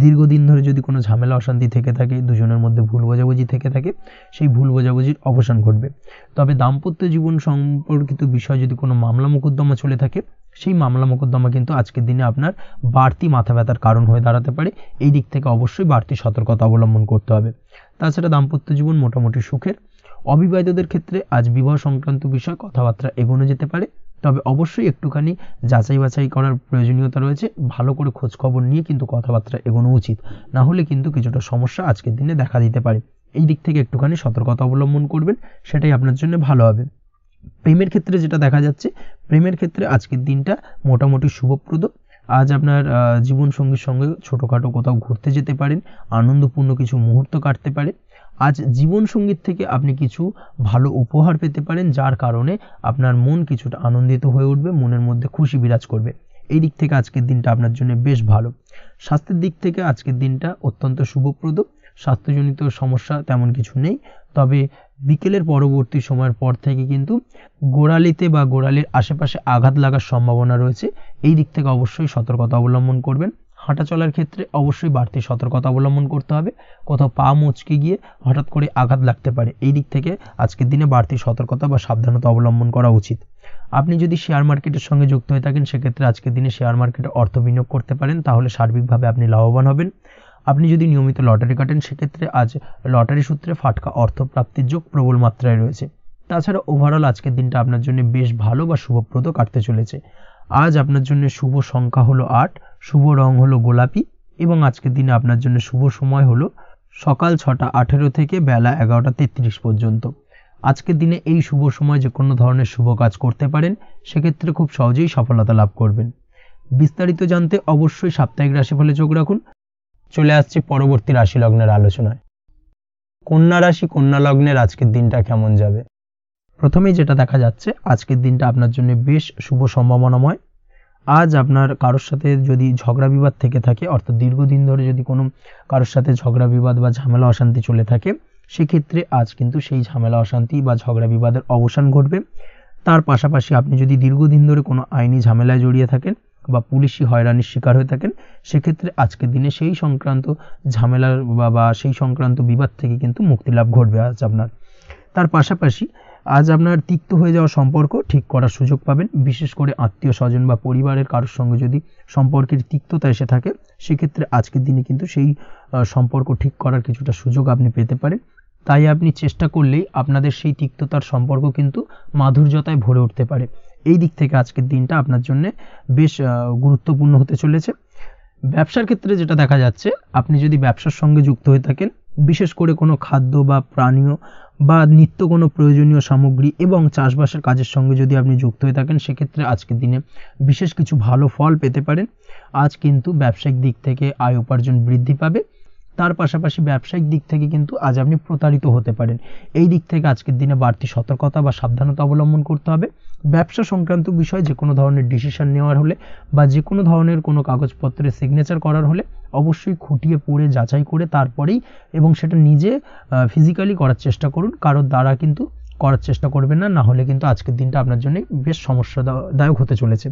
দীর্ঘদিন ধরে যদি কোনো ঝামেলা অশান্তি থেকে থাকে, দুজনের মধ্যে ভুল বোঝাবুঝি থেকে থাকে, সেই ভুল বোঝাবুঝির অবসান ঘটবে। তবে দাম্পত্য জীবন সম্পর্কিত বিষয় যদি কোনো মামলা মোকদ্দমা চলে থাকে, সেই মামলা মোকদ্দমা কিন্তু আজকের দিনে আপনার বাড়তি মাথা ব্যথার কারণ হয়ে দাঁড়াতে পারে। এই দিক থেকে অবশ্যই বাড়তি সতর্কতা অবলম্বন করতে হবে। তাছাড়া দাম্পত্য জীবন মোটামুটি সুখের। অবিবাহিতদের ক্ষেত্রে আজ বিবাহ সংক্রান্ত বিষয় কথাবার্তা এগোনো যেতে পারে, তবে অবশ্যই একটুখানি যাচাই বাছাই করার প্রয়োজনীয়তা রয়েছে। ভালো করে খোঁজখবর নিয়ে কিন্তু কথাবার্তা এগোনো উচিত, না হলে কিন্তু কিছুটা সমস্যা আজকের দিনে দেখা দিতে পারে। এই দিক থেকে একটুখানি সতর্কতা অবলম্বন করবেন, সেটাই আপনার জন্য ভালো হবে। প্রেমের ক্ষেত্রে যেটা দেখা যাচ্ছে, প্রেমের ক্ষেত্রে আজকের দিনটা মোটামুটি শুভপ্রদ। আজ আপনার জীবনসঙ্গীর সঙ্গে ছোটোখাটো কোথাও ঘুরতে যেতে পারেন, আনন্দপূর্ণ কিছু মুহূর্ত কাটতে পারে। আজ জীবনসঙ্গীর থেকে আপনি কিছু ভালো উপহার পেতে পারেন, যার কারণে আপনার মন কিছুটা আনন্দিত হয়ে উঠবে, মনের মধ্যে খুশি বিরাজ করবে। এই দিক থেকে আজকের দিনটা আপনার জন্য বেশ ভালো। স্বাস্থ্যের দিক থেকে আজকের দিনটা অত্যন্ত শুভপ্রদ। স্বাস্থ্যজনিত সমস্যা তেমন কিছু নেই, তবে বিকেলের পরবর্তী সময়ের পর থেকে কিন্তু গোড়ালিতে বা গোড়ালির আশেপাশে আঘাত লাগার সম্ভাবনা রয়েছে। এই দিক থেকে অবশ্যই সতর্কতা অবলম্বন করবেন। হাঁটা চলার ক্ষেত্রে অবশ্যই বাড়তি সতর্কতা অবলম্বন করতে হবে, কোথাও পা মুচকে গিয়ে হঠাৎ করে আঘাত লাগতে পারে। এই দিক থেকে আজকের দিনে বাড়তি সতর্কতা বা সাবধানতা অবলম্বন করা উচিত। আপনি যদি শেয়ার মার্কেটের সঙ্গে যুক্ত হয়ে থাকেন সেক্ষেত্রে আজকের দিনে শেয়ার মার্কেটে অর্থ বিনিয়োগ করতে পারেন, তাহলে সার্বিকভাবে আপনি লাভবান হবেন। আপনি যদি নিয়মিত লটারি কাটেন সেক্ষেত্রে আজ লটারি সূত্রে ফাটকা অর্থ প্রাপ্তির যোগ প্রবল মাত্রায় রয়েছে। তাছাড়া ওভারঅল আজকের দিনটা আপনার জন্য বেশ ভালো বা শুভপ্রদ কাটতে চলেছে। আজ আপনার জন্য শুভ সংখ্যা হলো 8, শুভ রং হলো গোলাপি এবং আজকের দিনে আপনার জন্য শুভ সময় হলো সকাল 6:18 থেকে বেলা 11:33 পর্যন্ত। আজকের দিনে এই শুভ সময় যে কোনো ধরনের শুভ কাজ করতে পারেন, সেক্ষেত্রে খুব সহজেই সফলতা লাভ করবেন। বিস্তারিত জানতে অবশ্যই সাপ্তাহিক রাশিফলে চোখ রাখুন। চলে আসছি পরবর্তী রাশি লগ্নের আলোচনায়। কন্যা রাশি, কন্যা লগ্নের আজকের দিনটা কেমন যাবে? প্রথমেই যেটা দেখা যাচ্ছে, আজকের দিনটা আপনার জন্য বেশ শুভ সম্ভাবনাময়। আজ আপনার কারোর সাথে যদি ঝগড়া বিবাদ থেকে থাকে, অর্থাৎ দীর্ঘদিন ধরে যদি কোনো কারোর সাথে ঝগড়া বিবাদ বা ঝামেলা অশান্তি চলে থাকে, সেক্ষেত্রে আজ কিন্তু সেই ঝামেলা অশান্তি বা ঝগড়া বিবাদের অবসান ঘটবে। তার পাশাপাশি আপনি যদি দীর্ঘদিন ধরে কোনো আইনি ঝামেলায় জড়িয়ে থাকেন বা পুলিশি হয়রানির শিকার হয়ে থাকেন, সেক্ষেত্রে আজকের দিনে সেই সংক্রান্ত ঝামেলার বা সেই সংক্রান্ত বিবাদ থেকে কিন্তু মুক্তি লাভ ঘটবে আজ আপনার। তার পাশাপাশি আজ আপনার তিক্ত হয়ে যাওয়া সম্পর্ক ঠিক করার সুযোগ পাবেন। বিশেষ করে আত্মীয় স্বজন বা পরিবারের কারোর সঙ্গে যদি সম্পর্কের তিক্ততা এসে থাকে, সেক্ষেত্রে আজকের দিনে কিন্তু সেই সম্পর্ক ঠিক করার কিছুটা সুযোগ আপনি পেতে পারেন। তাই আপনি চেষ্টা করলেই আপনাদের সেই তিক্ততার সম্পর্ক কিন্তু মাধুর্যতায় ভরে উঠতে পারে। এই দিক থেকে আজকের দিনটা আপনার জন্য বেশ গুরুত্বপূর্ণ হতে চলেছে। ব্যবসার ক্ষেত্রে যেটা দেখা যাচ্ছে, আপনি যদি ব্যবসার সঙ্গে যুক্ত হয়ে থাকেন, বিশেষ করে কোনো খাদ্য বা পানীয় বা নিত্য কোনো প্রয়োজনীয় সামগ্রী এবং চাষবাসের কাজের সঙ্গে যদি আপনি যুক্ত হয়ে থাকেন, সেক্ষেত্রে আজকের দিনে বিশেষ কিছু ভালো ফল পেতে পারেন। আজ কিন্তু ব্যবসায়িক দিক থেকে আয় উপার্জন বৃদ্ধি পাবে। তার পাশাপাশি ব্যবসায়িক দিক থেকে কিন্তু আজ আপনি প্রতারিত হতে পারেন। এই দিক থেকে আজকের দিনে বাড়তি সতর্কতা বা সাবধানতা অবলম্বন করতে হবে। ব্যবসা সংক্রান্ত বিষয়ে যে কোনো ধরনের ডিসিশন নেওয়ার হলে বা যে কোনো ধরনের কোনো কাগজপত্রে সিগনেচার করার হলে অবশ্যই খুঁটিয়ে পড়ে যাচাই করে তারপরেই এবং সেটা নিজে ফিজিক্যালি করার চেষ্টা করুন। কারোর দ্বারা কিন্তু করার চেষ্টা করবেন না, না হলে কিন্তু আজকের দিনটা আপনার জন্য বেশ সমস্যাদায়ক হতে চলেছে।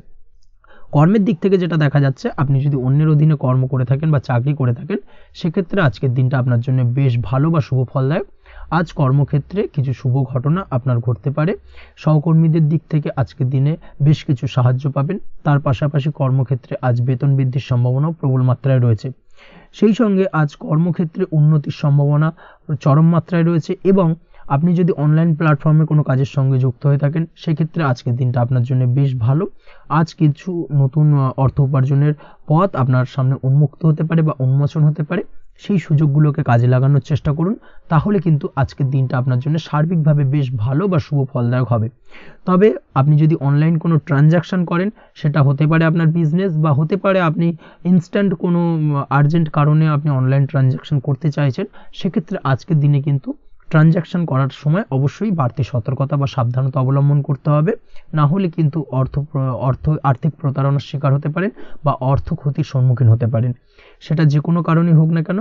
কর্মের দিক থেকে যেটা দেখা যাচ্ছে, আপনি যদি অন্যের অধীনে কর্ম করে থাকেন বা চাকরি করে থাকেন, সেক্ষেত্রে আজকের দিনটা আপনার জন্য বেশ ভালো বা শুভ ফলদায়ক। আজ কর্মক্ষেত্রে কিছু শুভ ঘটনা আপনার ঘটতে পারে। সহকর্মীদের দিক থেকে আজকের দিনে বেশ কিছু সাহায্য পাবেন। তার পাশাপাশি কর্মক্ষেত্রে আজ বেতন বৃদ্ধির সম্ভাবনাও প্রবল মাত্রায় রয়েছে। সেই সঙ্গে আজ কর্মক্ষেত্রে উন্নতির সম্ভাবনা চরম মাত্রায় রয়েছে এবং আপনি যদি অনলাইন প্ল্যাটফর্মে কোনো কাজের সঙ্গে যুক্ত হয়ে থাকেন সেক্ষেত্রে আজকের দিনটা আপনার জন্য বেশ ভালো। আজ কিছু নতুন অর্থ উপার্জনের পথ আপনার সামনে উন্মুক্ত হতে পারে বা উন্মোচন হতে পারে, সেই সুযোগগুলোকে কাজে লাগানোর চেষ্টা করুন, তাহলে কিন্তু আজকের দিনটা আপনার জন্য সার্বিকভাবে বেশ ভালো বা শুভ ফলদায়ক হবে। তবে আপনি যদি অনলাইন কোনো ট্রানজ্যাকশন করেন, সেটা হতে পারে আপনার বিজনেস বা হতে পারে আপনি ইনস্ট্যান্ট কোনো আর্জেন্ট কারণে আপনি অনলাইন ট্রানজ্যাকশন করতে চাইছেন, সেক্ষেত্রে আজকের দিনে কিন্তু ট্রানজ্যাকশন করার সময় অবশ্যই বাড়তি সতর্কতা বা সাবধানতা অবলম্বন করতে হবে, না হলে কিন্তু আর্থিক প্রতারণার শিকার হতে পারেন বা অর্থ ক্ষতির সম্মুখীন হতে পারেন। সেটা যে কোনো কারণেই হোক না কেন,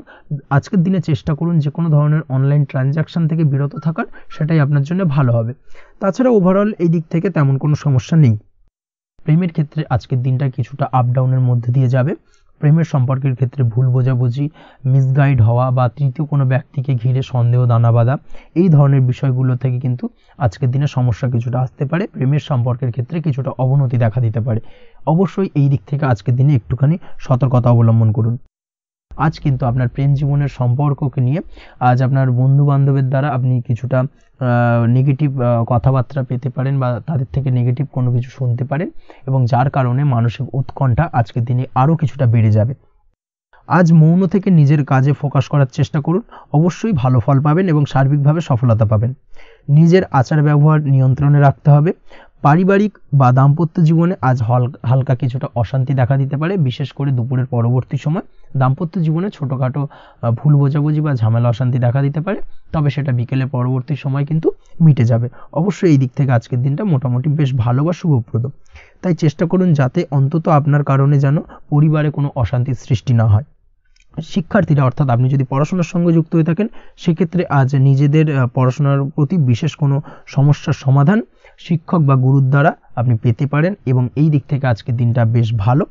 আজকের দিনে চেষ্টা করুন যে কোনো ধরনের অনলাইন ট্রানজ্যাকশন থেকে বিরত থাকার, সেটাই আপনার জন্য ভালো হবে। তাছাড়া ওভারঅল এই দিক থেকে তেমন কোনো সমস্যা নেই। প্রেমের ক্ষেত্রে আজকের দিনটা কিছুটা আপ ডাউনের মধ্যে দিয়ে যাবে। প্রেমের সম্পর্কের ক্ষেত্রে ভুল বোঝাবুঝি, মিসগাইড হওয়া বা তৃতীয় কোনো ব্যক্তিকে ঘিরে সন্দেহ দানা বাঁধা, এই ধরনের বিষয়গুলো থেকে কিন্তু আজকের দিনে সমস্যা কিছুটা আসতে পারে। প্রেমের সম্পর্কের ক্ষেত্রে কিছুটা অবনতি দেখা দিতে পারে। অবশ্যই এই দিক থেকে আজকের দিনে একটুখানি সতর্কতা অবলম্বন করুন। আজ কিন্তু আপনার প্রেম জীবনের সম্পর্ককে নিয়ে আজ আপনার বন্ধু বান্ধবের দ্বারা আপনি কিছুটা নেগেটিভ কথাবার্তা পেতে পারেন বা তাদের থেকে নেগেটিভ কোনো কিছু শুনতে পারেন, এবং যার কারণে মানসিক উৎকণ্ঠা আজকের দিনে আরও কিছুটা বেড়ে যাবে। আজ মৌন থেকে নিজের কাজে ফোকাস করার চেষ্টা করুন, অবশ্যই ভালো ফল পাবেন এবং সার্বিকভাবে সফলতা পাবেন। নিজের আচার ব্যবহার নিয়ন্ত্রণে রাখতে হবে। পারিবারিক বা দাম্পত্য জীবনে আজ হালকা কিছুটা অশান্তি দেখা দিতে পারে, বিশেষ করে দুপুরের পরবর্তী সময় দাম্পত্য জীবনে ছোটোখাটো ভুল বোঝাবুঝি বা ঝামেলা অশান্তি দেখা দিতে পারে, তবে সেটা বিকেলের পরবর্তী সময় কিন্তু মিটে যাবে। অবশ্যই এই দিক থেকে আজকের দিনটা মোটামুটি বেশ ভালো বা শুভপ্রদ। তাই চেষ্টা করুন যাতে অন্তত আপনার কারণে যেন পরিবারে কোনো অশান্তির সৃষ্টি না হয়। শিক্ষার্থীরা, অর্থাৎ আপনি যদি পড়াশোনার সঙ্গে যুক্ত হয়ে থাকেন, সেক্ষেত্রে আজ নিজেদের পড়াশোনার প্রতি বিশেষ কোনো সমস্যার সমাধান শিক্ষক বা গুরুর দ্বারা আপনি পেতে পারেন, এবং এই দিক থেকে আজকের দিনটা বেশ ভালো,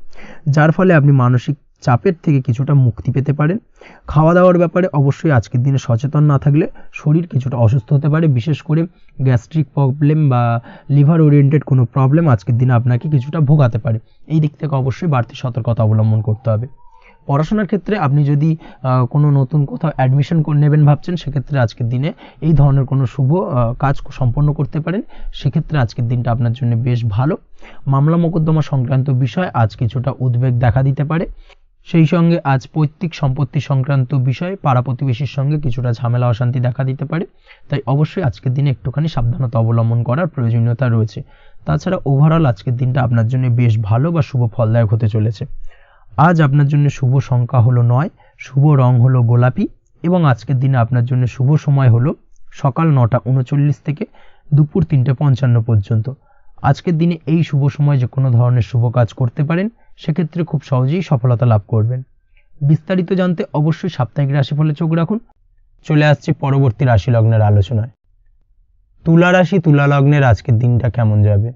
যার ফলে আপনি মানসিক চাপের থেকে কিছুটা মুক্তি পেতে পারেন। খাওয়া দাওয়ার ব্যাপারে অবশ্যই আজকের দিনে সচেতন না থাকলে শরীর কিছুটা অসুস্থ হতে পারে, বিশেষ করে গ্যাস্ট্রিক প্রবলেম বা লিভার ওরিয়েন্টেড কোনো প্রবলেম আজকের দিনে আপনাকে কিছুটা ভোগাতে পারে। এই দিক থেকে অবশ্যই বাড়তি সতর্কতা অবলম্বন করতে হবে। পড়াশোনার ক্ষেত্রে আপনি যদি কোনো নতুন কোথাও অ্যাডমিশন নেবেন ভাবছেন, সেক্ষেত্রে আজকের দিনে এই ধরনের কোনো শুভ কাজ সম্পন্ন করতে পারেন, সেক্ষেত্রে আজকের দিনটা আপনার জন্য বেশ ভালো। মামলা মোকদ্দমা সংক্রান্ত বিষয় আজ কিছুটা উদ্বেগ দেখা দিতে পারে, সেই সঙ্গে আজ পৈতৃক সম্পত্তি সংক্রান্ত বিষয়ে পাড়া প্রতিবেশীর সঙ্গে কিছুটা ঝামেলা অশান্তি দেখা দিতে পারে, তাই অবশ্যই আজকের দিনে একটুখানি সাবধানতা অবলম্বন করার প্রয়োজনীয়তা রয়েছে। তাছাড়া ওভারঅল আজকের দিনটা আপনার জন্য বেশ ভালো বা শুভ ফলদায়ক হতে চলেছে। আজ আপনার জন্য শুভ সংখ্যা হলো 9, শুভ রং হলো গোলাপি, এবং আজকের দিনে আপনার জন্য শুভ সময় হলো সকাল 9:39 থেকে দুপুর 3:55 পর্যন্ত। আজকের দিনে এই শুভ সময় যে কোনো ধরনের শুভ কাজ করতে পারেন, সেক্ষেত্রে খুব সহজেই সফলতা লাভ করবেন। বিস্তারিত জানতে অবশ্যই সাপ্তাহিক রাশিফলে চোখ রাখুন। চলে আসছে পরবর্তী রাশি লগ্নের আলোচনায়। তুলা রাশি, তুলা লগ্নের আজকের দিনটা কেমন যাবে?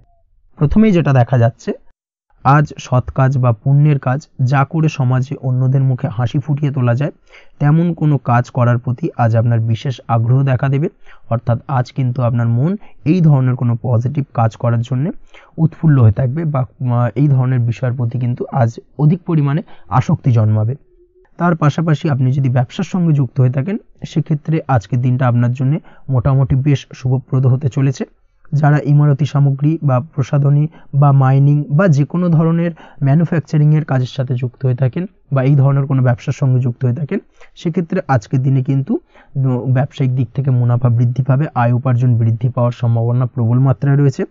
প্রথমেই যেটা দেখা যাচ্ছে, আজ সৎ কাজ বা পুণ্যের কাজ যা করে সমাজে অন্যদের মুখে হাসি ফুটিয়ে তোলা যায়, তেমন কোনো কাজ করার প্রতি আজ আপনার বিশেষ আগ্রহ দেখা দেবে। অর্থাৎ আজ কিন্তু আপনার মন এই ধরনের কোনো পজিটিভ কাজ করার জন্য উৎফুল্ল হয়ে থাকবে বা এই ধরনের বিষয়ের প্রতি কিন্তু আজ অধিক পরিমাণে আসক্তি জন্মাবে। তার পাশাপাশি আপনি যদি ব্যবসার সঙ্গে যুক্ত হয়ে থাকেন, সেক্ষেত্রে আজকের দিনটা আপনার জন্য মোটামুটি বেশ শুভপ্রদ হতে চলেছে। যারা ইমারতি সামগ্রী বা প্রসাধনী বা মাইনিং বা যে কোনো ধরনের ম্যানুফ্যাকচারিংয়ের কাজের সাথে যুক্ত হয়ে থাকেন বা এই ধরনের কোনো ব্যবসার সঙ্গে যুক্ত হয়ে থাকেন, সেক্ষেত্রে আজকের দিনে কিন্তু ব্যবসায়িক দিক থেকে মুনাফা বৃদ্ধি পাবে, আয় উপার্জন বৃদ্ধি পাওয়ার সম্ভাবনা প্রবল মাত্রায় রয়েছে।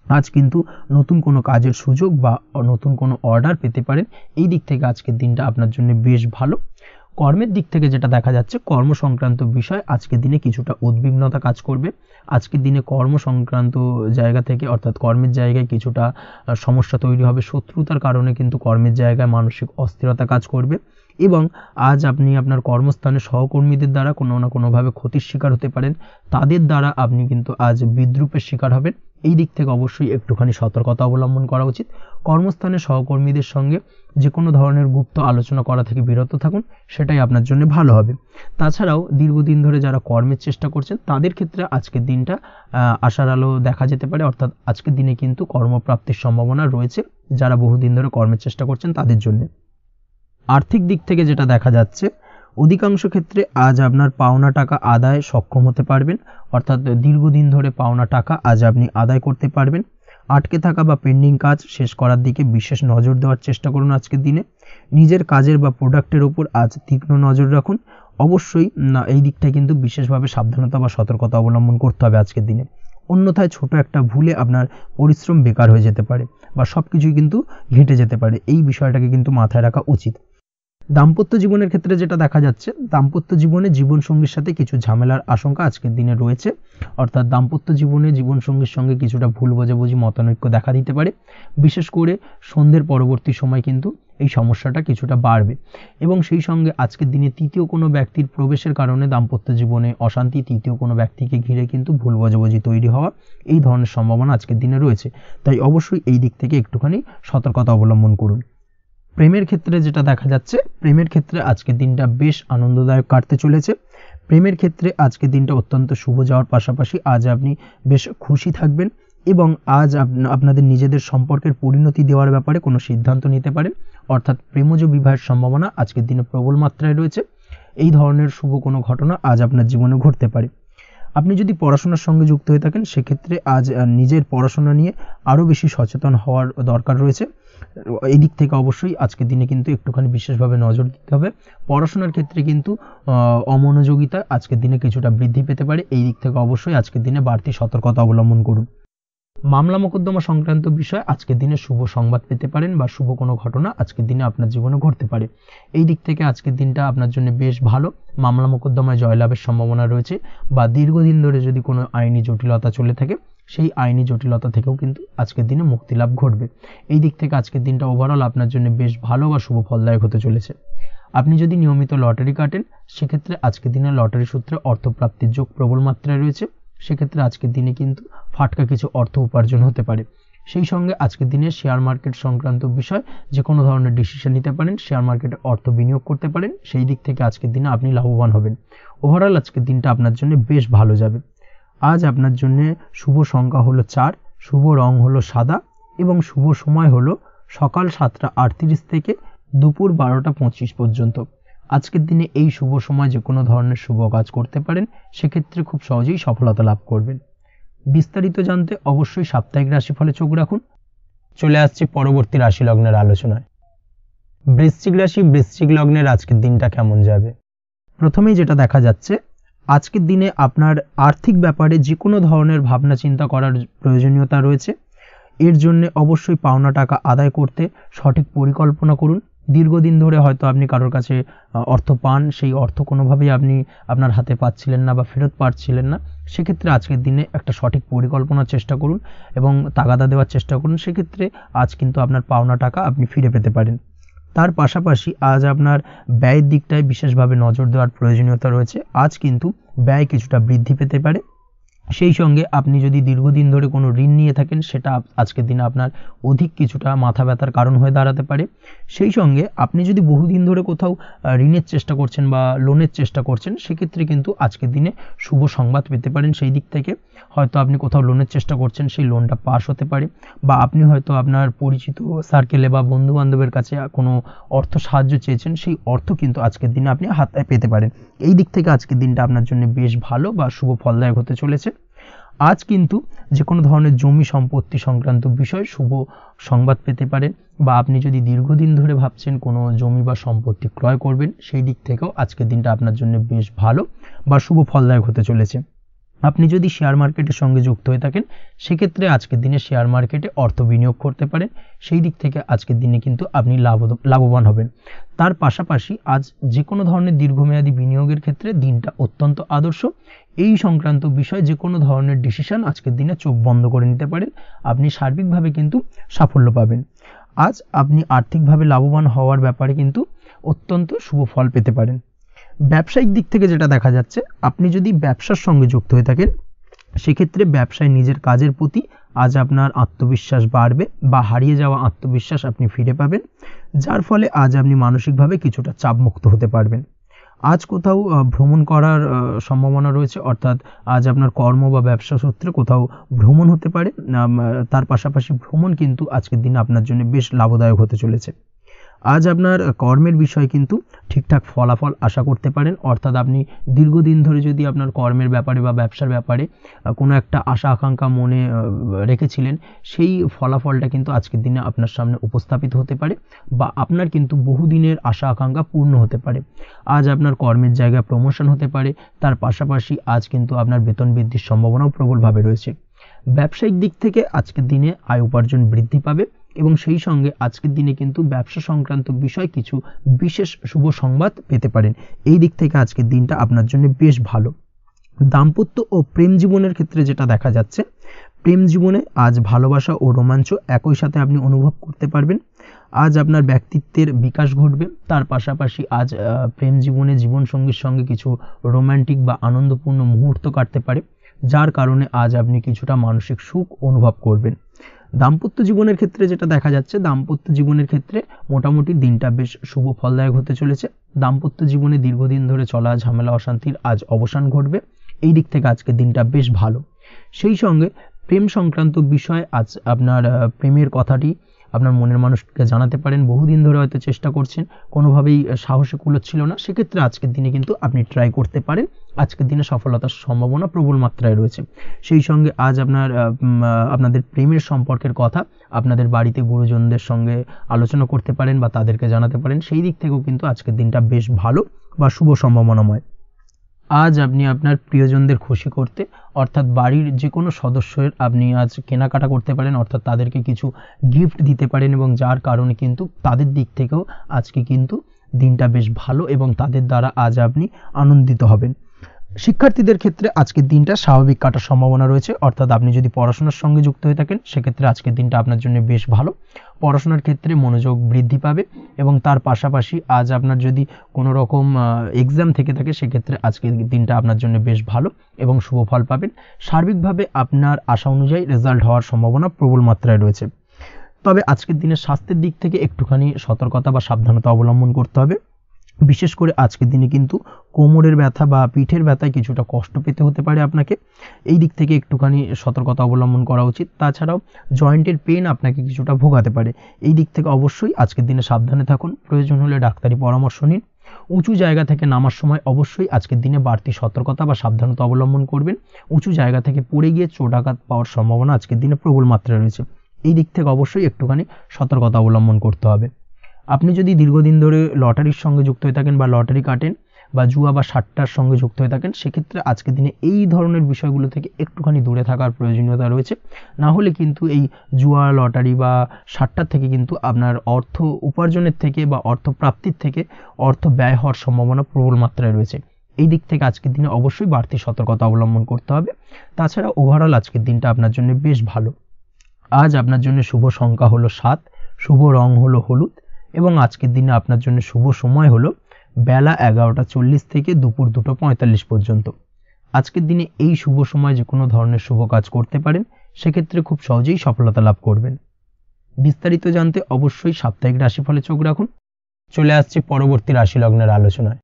আজ কিন্তু নতুন কোনো কাজের সুযোগ বা নতুন কোনো অর্ডার পেতে পারেন, এই দিক থেকে আজকের দিনটা আপনার জন্য বেশ ভালো। কর্মের দিক থেকে যেটা দেখা যাচ্ছে, কর্ম সংক্রান্ত বিষয় আজকের দিনে কিছুটা উদ্বিগ্নতা কাজ করবে। আজকের দিনে কর্ম সংক্রান্ত জায়গা থেকে, অর্থাৎ কর্মের জায়গায় কিছুটা সমস্যা তৈরি হবে, শত্রুতার কারণে কিন্তু কর্মের জায়গায় মানসিক অস্থিরতা কাজ করবে, এবং আজ আপনি আপনার কর্মস্থানে সহকর্মীদের দ্বারা কোনো না কোনোভাবে ক্ষতির শিকার হতে পারেন, তাদের দ্বারা আপনি কিন্তু আজ বিদ্রূপের শিকার হবেন। এই দিক থেকে অবশ্যই একটুখানি সতর্কতা অবলম্বন করা উচিত। কর্মস্থানে সহকর্মীদের সঙ্গে যে কোনো ধরনের গুপ্ত আলোচনা করা থেকে বিরত থাকুন, সেটাই আপনার জন্য ভালো হবে। তাছাড়াও দীর্ঘদিন ধরে যারা কর্মের চেষ্টা করছেন, তাদের ক্ষেত্রে আজকের দিনটা আশার আলো দেখা যেতে পারে, অর্থাৎ আজকের দিনে কিন্তু কর্মপ্রাপ্তির সম্ভাবনা রয়েছে যারা বহুদিন ধরে কর্মের চেষ্টা করছেন তাদের জন্য। আর্থিক দিক থেকে যেটা দেখা যাচ্ছে, অধিকাংশ ক্ষেত্রে আজ আপনার পাওনা টাকা আদায় সক্ষম হতে পারবেন, অর্থাৎ দীর্ঘদিন ধরে পাওনা টাকা আজ আপনি আদায় করতে পারবেন। আটকে থাকা বা পেন্ডিং কাজ শেষ করার দিকে বিশেষ নজর দেওয়ার চেষ্টা করুন আজকের দিনে। নিজের কাজের বা প্রোডাক্টের উপর আজ তীক্ষ্ণ নজর রাখুন। অবশ্যই এই দিকটায় কিন্তু বিশেষভাবে সাবধানতা বা সতর্কতা অবলম্বন করতে হবে আজকের দিনে, অন্যথায় ছোট একটা ভুলে আপনার পরিশ্রম বেকার হয়ে যেতে পারে বা সব কিছুই কিন্তু ঘেঁটে যেতে পারে। এই বিষয়টাকে কিন্তু মাথায় রাখা উচিত। দাম্পত্য জীবনের ক্ষেত্রে যেটা দেখা যাচ্ছে, দাম্পত্য জীবনে জীবনসঙ্গীর সাথে কিছু ঝামেলার আশঙ্কা আজকের দিনে রয়েছে, অর্থাৎ দাম্পত্য জীবনে জীবনসঙ্গীর সঙ্গে কিছুটা ভুল বোঝাবুঝি মতানৈক্য দেখা দিতে পারে। বিশেষ করে সন্ধ্যের পরবর্তী সময় কিন্তু এই সমস্যাটা কিছুটা বাড়বে এবং সেই সঙ্গে আজকের দিনে তৃতীয় কোনো ব্যক্তির প্রবেশের কারণে দাম্পত্য জীবনে অশান্তি, তৃতীয় কোনো ব্যক্তিকে ঘিরে কিন্তু ভুল বোঝাবুঝি তৈরি হওয়া, এই ধরনের সম্ভাবনা আজকের দিনে রয়েছে। তাই অবশ্যই এই দিক থেকে একটুখানি সতর্কতা অবলম্বন করুন। প্রেমের ক্ষেত্রে যেটা দেখা যাচ্ছে, প্রেমের ক্ষেত্রে আজকের দিনটা বেশ আনন্দদায়ক কাটতে চলেছে। প্রেমের ক্ষেত্রে আজকের দিনটা অত্যন্ত শুভ যাওয়ার পাশাপাশি আজ আপনি বেশ খুশি থাকবেন এবং আজ আপনাদের নিজেদের সম্পর্কের পরিণতি দেওয়ার ব্যাপারে কোনো সিদ্ধান্ত নিতে পারেন, অর্থাৎ প্রেমজ বিবাহের সম্ভাবনা আজকের দিনে প্রবল মাত্রায় রয়েছে। এই ধরনের শুভ কোনো ঘটনা আজ আপনার জীবনে ঘটতে পারে। আপনি যদি পড়াশোনার সঙ্গে যুক্ত হয়ে থাকেন সেক্ষেত্রে আজ নিজের পড়াশোনা নিয়ে আরও বেশি সচেতন হওয়ার দরকার রয়েছে। এই দিক থেকে অবশ্যই আজকের দিনে কিন্তু একটুখানি বিশেষভাবে নজর দিতে হবে। পড়াশোনার ক্ষেত্রে কিন্তু অমনোযোগিতা আজকের দিনে কিছুটা বৃদ্ধি পেতে পারে। এই দিক থেকে অবশ্যই আজকের দিনে বাড়তি সতর্কতা অবলম্বন করুন। মামলা মোকদ্দমা সংক্রান্ত বিষয় আজকের দিনে শুভ সংবাদ পেতে পারেন বা শুভ কোনো ঘটনা আজকের দিনে আপনার জীবনে ঘটতে পারে। এই দিক থেকে আজকের দিনটা আপনার জন্য বেশ ভালো। মামলা মোকদ্দমায় জয়লাভের সম্ভাবনা রয়েছে বা দীর্ঘদিন ধরে যদি কোনো আইনি জটিলতা চলে থাকে সেই আইনি জটিলতা থেকেও কিন্তু আজকের দিনে মুক্তি লাভ ঘটবে। এই দিক থেকে আজকের দিনটা ওভারঅল আপনার জন্য বেশ ভালো বা শুভ ফলদায়ক হতে চলেছে। আপনি যদি নিয়মিত লটারি কাটেন সেক্ষেত্রে আজকের দিনে লটারি সূত্রে অর্থপ্রাপ্তির যোগ প্রবল মাত্রায় রয়েছে। সেক্ষেত্রে আজকের দিনে কিন্তু ফাটকা কিছু অর্থ উপার্জন হতে পারে। সেই সঙ্গে আজকের দিনে শেয়ার মার্কেট সংক্রান্ত বিষয় যে কোনো ধরনের ডিসিশন নিতে পারেন, শেয়ার মার্কেটে অর্থ বিনিয়োগ করতে পারেন, সেই দিক থেকে আজকের দিনে আপনি লাভবান হবেন। ওভারঅল আজকের দিনটা আপনার জন্য বেশ ভালো যাবে। আজ আপনার জন্য শুভ সংখ্যা হলো 4, শুভ রং হলো সাদা এবং শুভ সময় হলো সকাল 7টা 38 থেকে দুপুর 12টা 25 পর্যন্ত। আজকের দিনে এই শুভ সময় যে কোনো ধরনের শুভ কাজ করতে পারেন, সেক্ষেত্রে খুব সহজেই সফলতা লাভ করবেন। বিস্তারিত জানতে অবশ্যই সাপ্তাহিক রাশিফলে চোখ রাখুন। চলে আসছে পরবর্তী রাশি লগ্নের আলোচনায়। বৃশ্চিক রাশি, বৃশ্চিক লগ্নের আজকের দিনটা কেমন যাবে? প্রথমেই যেটা দেখা যাচ্ছে, আজকের দিনে আপনার আর্থিক ব্যাপারে যে কোনো ধরনের ভাবনা চিন্তা করার প্রয়োজনীয়তা রয়েছে। এর জন্য অবশ্যই পাওনা টাকা আদায় করতে সঠিক পরিকল্পনা করুন। দীর্ঘদিন ধরে হয়তো আপনি কারোর কাছে অর্থ পান, সেই অর্থ কোনোভাবেই আপনি আপনার হাতে পাচ্ছিলেন না বা ফেরত পাচ্ছিলেন না। সেক্ষেত্রে আজকের দিনে একটা সঠিক পরিকল্পনার চেষ্টা করুন এবং তাগাদা দেওয়ার চেষ্টা করুন। সেক্ষেত্রে আজ কিন্তু আপনার পাওনা টাকা আপনি ফিরে পেতে পারেন। তার পাশাপাশি আজ আপনার ব্যয়ের দিকটায় বিশেষভাবে নজর দেওয়ার প্রয়োজনীয়তা রয়েছে। আজ কিন্তু ব্যয় কিছুটা বৃদ্ধি পেতে পারে। সেই সঙ্গে আপনি যদি দীর্ঘদিন ধরে কোনো ঋণ নিয়ে থাকেন সেটা আজকের দিনে আপনার অধিক কিছুটা মাথা ব্যথার কারণ হয়ে দাঁড়াতে পারে। সেই সঙ্গে আপনি যদি বহুদিন ধরে কোথাও ঋণের চেষ্টা করছেন বা লোনের চেষ্টা করছেন, সেক্ষেত্রে কিন্তু আজকের দিনে শুভ সংবাদ পেতে পারেন। সেই দিক থেকে হয়তো আপনি কোথাও লোনের চেষ্টা করছেন, সেই লোনটা পাস হতে পারে, বা আপনি হয়তো আপনার পরিচিত সার্কেলে বা বন্ধু বান্ধবের কাছে কোনো অর্থ সাহায্য চেয়েছেন, সেই অর্থ কিন্তু আজকের দিনে আপনি হাতে পেতে পারেন। এই দিক থেকে আজকের দিনটা আপনার জন্য বেশ ভালো বা শুভ ফলদায়ক হতে চলেছে। আজ কিন্তু যে কোনো ধরনের জমি সম্পত্তি সংক্রান্ত বিষয় শুভ সংবাদ পেতে পারেন, বা আপনি যদি দীর্ঘদিন ধরে ভাবছেন কোনো জমি বা সম্পত্তি ক্রয় করবেন, সেই দিক থেকেও আজকের দিনটা আপনার জন্য বেশ ভালো বা শুভ ফলদায়ক হতে চলেছে। আপনি যদি শেয়ার মার্কেটের সঙ্গে যুক্ত হয়ে থাকেন সেক্ষেত্রে আজকের দিনে শেয়ার মার্কেটে অর্থ বিনিয়োগ করতে পারেন। সেই দিক থেকে আজকের দিনে কিন্তু আপনি লাভবান হবেন। তার পাশাপাশি আজ যে কোনো ধরনের দীর্ঘমেয়াদী বিনিয়োগের ক্ষেত্রে দিনটা অত্যন্ত আদর্শ। এই সংক্রান্ত বিষয় যে কোনো ধরনের ডিসিশন আজকের দিনে চোখ বন্ধ করে নিতে পারেন, আপনি সার্বিকভাবে কিন্তু সাফল্য পাবেন। আজ আপনি আর্থিকভাবে লাভবান হওয়ার ব্যাপারে কিন্তু অত্যন্ত শুভ ফল পেতে পারেন। ব্যবসায়িক দিক থেকে যেটা দেখা যাচ্ছে, আপনি যদি ব্যবসার সঙ্গে যুক্ত হয়ে থাকেন সেক্ষেত্রে ব্যবসায় নিজের কাজের প্রতি আজ আপনার আত্মবিশ্বাস বাড়বে বা হারিয়ে যাওয়া আত্মবিশ্বাস আপনি ফিরে পাবেন, যার ফলে আজ আপনি মানসিকভাবে কিছুটা চাপমুক্ত হতে পারবেন। আজ কোথাও ভ্রমণ করার সম্ভাবনা রয়েছে, অর্থাৎ আজ আপনার কর্ম বা ব্যবসা সূত্রে কোথাও ভ্রমণ হতে পারে। তার পাশাপাশি ভ্রমণ কিন্তু আজকের দিনে আপনার জন্য বেশ লাভদায়ক হতে চলেছে। আজ আপনার কর্মের বিষয়ে কিন্তু ঠিকঠাক ফলাফল আশা করতে পারেন, অর্থাৎ আপনি দীর্ঘদিন ধরে যদি আপনার কর্মের ব্যাপারে বা ব্যবসার ব্যাপারে কোনো একটা আশা আকাঙ্ক্ষা মনে রেখেছিলেন, সেই ফলাফলটা কিন্তু আজকের দিনে আপনার সামনে উপস্থাপিত হতে পারে বা আপনার কিন্তু বহুদিনের আশা আকাঙ্ক্ষা পূর্ণ হতে পারে। আজ আপনার কর্মের জায়গায় প্রমোশন হতে পারে, তার পাশাপাশি আজ কিন্তু আপনার বেতন বৃদ্ধির সম্ভাবনাও প্রবলভাবে রয়েছে। ব্যবসায়িক দিক থেকে আজকের দিনে আয় উপার্জন বৃদ্ধি পাবে এবং সেই সঙ্গে আজকের দিনে কিন্তু ব্যবসা সংক্রান্ত বিষয় কিছু বিশেষ শুভ সংবাদ পেতে পারেন। এই দিক থেকে আজকের দিনটা আপনার জন্য বেশ ভালো। দাম্পত্য ও প্রেম জীবনের ক্ষেত্রে যেটা দেখা যাচ্ছে, প্রেম জীবনে আজ ভালোবাসা ও রোমাঞ্চ একই সাথে আপনি অনুভব করতে পারবেন। আজ আপনার ব্যক্তিত্বের বিকাশ ঘটবে, তার পাশাপাশি আজ প্রেম জীবনে জীবনসঙ্গীর সঙ্গে কিছু রোমান্টিক বা আনন্দপূর্ণ মুহূর্ত কাটতে পারে, যার কারণে আজ আপনি কিছুটা মানসিক সুখ অনুভব করবেন। দাম্পত্য জীবনের ক্ষেত্রে যেটা দেখা যাচ্ছে, দাম্পত্য জীবনের ক্ষেত্রে মোটামুটি দিনটা বেশ শুভ ফলদায়ক হতে চলেছে। দাম্পত্য জীবনে দীর্ঘদিন ধরে চলা ঝামেলা অশান্তির আজ অবসান ঘটবে, এই দিক থেকে আজকের দিনটা বেশ ভালো। সেই সঙ্গে প্রেম সংক্রান্ত বিষয় আজ আপনার প্রেমের কথাটি আপনার মনের মানুষকে জানাতে পারেন। বহুদিন ধরে হয়তো চেষ্টা করছেন, কোনোভাবেই সাহসে কুলোচ্ছিল না, সেক্ষেত্রে আজকের দিনে কিন্তু আপনি ট্রাই করতে পারেন। আজকের দিনে সফলতার সম্ভাবনা প্রবল মাত্রায় রয়েছে। সেই সঙ্গে আজ আপনাদের প্রেমের সম্পর্কের কথা আপনাদের বাড়িতে গুরুজনদের সঙ্গে আলোচনা করতে পারেন বা তাদেরকে জানাতে পারেন। সেই দিক থেকেও কিন্তু আজকের দিনটা বেশ ভালো বা শুভ সম্ভাবনাময়। আজ আপনি আপনার প্রিয়জনদের খুশি করতে, অর্থাৎ বাড়ির যে কোনো সদস্যের আপনি আজ কেনাকাটা করতে পারেন, অর্থাৎ তাদেরকে কিছু গিফট দিতে পারেন এবং যার কারণে কিন্তু তাদের দিক থেকেও আজকে কিন্তু দিনটা বেশ ভালো এবং তাদের দ্বারা আজ আপনি আনন্দিত হবেন। শিক্ষার্থীদের ক্ষেত্রে আজকের দিনটা স্বাভাবিক কাটার সম্ভাবনা রয়েছে, অর্থাৎ আপনি যদি পড়াশোনার সঙ্গে যুক্ত হয়ে থাকেন সেক্ষেত্রে আজকের দিনটা আপনার জন্য বেশ ভালো। পড়াশোনার ক্ষেত্রে মনোযোগ বৃদ্ধি পাবে এবং তার পাশাপাশি আজ আপনার যদি কোনো রকম এক্সাম থেকে থাকে সেক্ষেত্রে আজকের দিনটা আপনার জন্য বেশ ভালো এবং শুভ ফল পাবেন। সার্বিকভাবে আপনার আশা অনুযায়ী রেজাল্ট হওয়ার সম্ভাবনা প্রবল মাত্রায় রয়েছে। তবে আজকের দিনে স্বাস্থ্যের দিক থেকে একটুখানি সতর্কতা বা সাবধানতা অবলম্বন করতে হবে। বিশেষ করে আজকের দিনে কিন্তু কোমরের ব্যথা বা পিঠের ব্যথায় কিছুটা কষ্ট পেতে হতে পারে আপনাকে, এই দিক থেকে একটুখানি সতর্কতা অবলম্বন করা উচিত। তাছাড়াও জয়েন্টের পেন আপনাকে কিছুটা ভোগাতে পারে, এই দিক থেকে অবশ্যই আজকের দিনে সাবধানে থাকুন। প্রয়োজন হলে ডাক্তারি পরামর্শ নিন। উঁচু জায়গা থেকে নামার সময় অবশ্যই আজকের দিনে বাড়তি সতর্কতা বা সাবধানতা অবলম্বন করবেন। উঁচু জায়গা থেকে পড়ে গিয়ে চোট আঘাত পাওয়ার সম্ভাবনা আজকের দিনে প্রবল মাত্রায় রয়েছে, এই দিক থেকে অবশ্যই একটুখানি সতর্কতা অবলম্বন করতে হবে। আপনি যদি দীর্ঘদিন ধরে লটারির সঙ্গে যুক্ত হয়ে থাকেন বা লটারি কাটেন বা জুয়া বা সাট্টার সঙ্গে যুক্ত হয়ে থাকেন সেক্ষেত্রে আজকের দিনে এই ধরনের বিষয়গুলো থেকে একটুখানি দূরে থাকার প্রয়োজনীয়তা রয়েছে। না হলে কিন্তু এই জুয়া, লটারি বা সাট্টার থেকে কিন্তু আপনার অর্থ উপার্জনের থেকে বা অর্থ প্রাপ্তির থেকে অর্থ ব্যয় হওয়ার সম্ভাবনা প্রবল মাত্রায় রয়েছে। এই দিক থেকে আজকের দিনে অবশ্যই বাড়তি সতর্কতা অবলম্বন করতে হবে। তাছাড়া ওভারঅল আজকের দিনটা আপনার জন্য বেশ ভালো। আজ আপনার জন্য শুভ সংখ্যা হলো 7, শুভ রং হলো হলুদ এবং আজকের দিনে আপনার জন্য শুভ সময় হলো বেলা 11:40 থেকে দুপুর 2:45 পর্যন্ত। আজকের দিনে এই শুভ সময় যে কোনো ধরনের শুভ কাজ করতে পারেন, সেক্ষেত্রে খুব সহজেই সফলতা লাভ করবেন। বিস্তারিত জানতে অবশ্যই সাপ্তাহিক রাশিফলে চোখ রাখুন। চলে আসছে পরবর্তী রাশি লগ্নের আলোচনায়।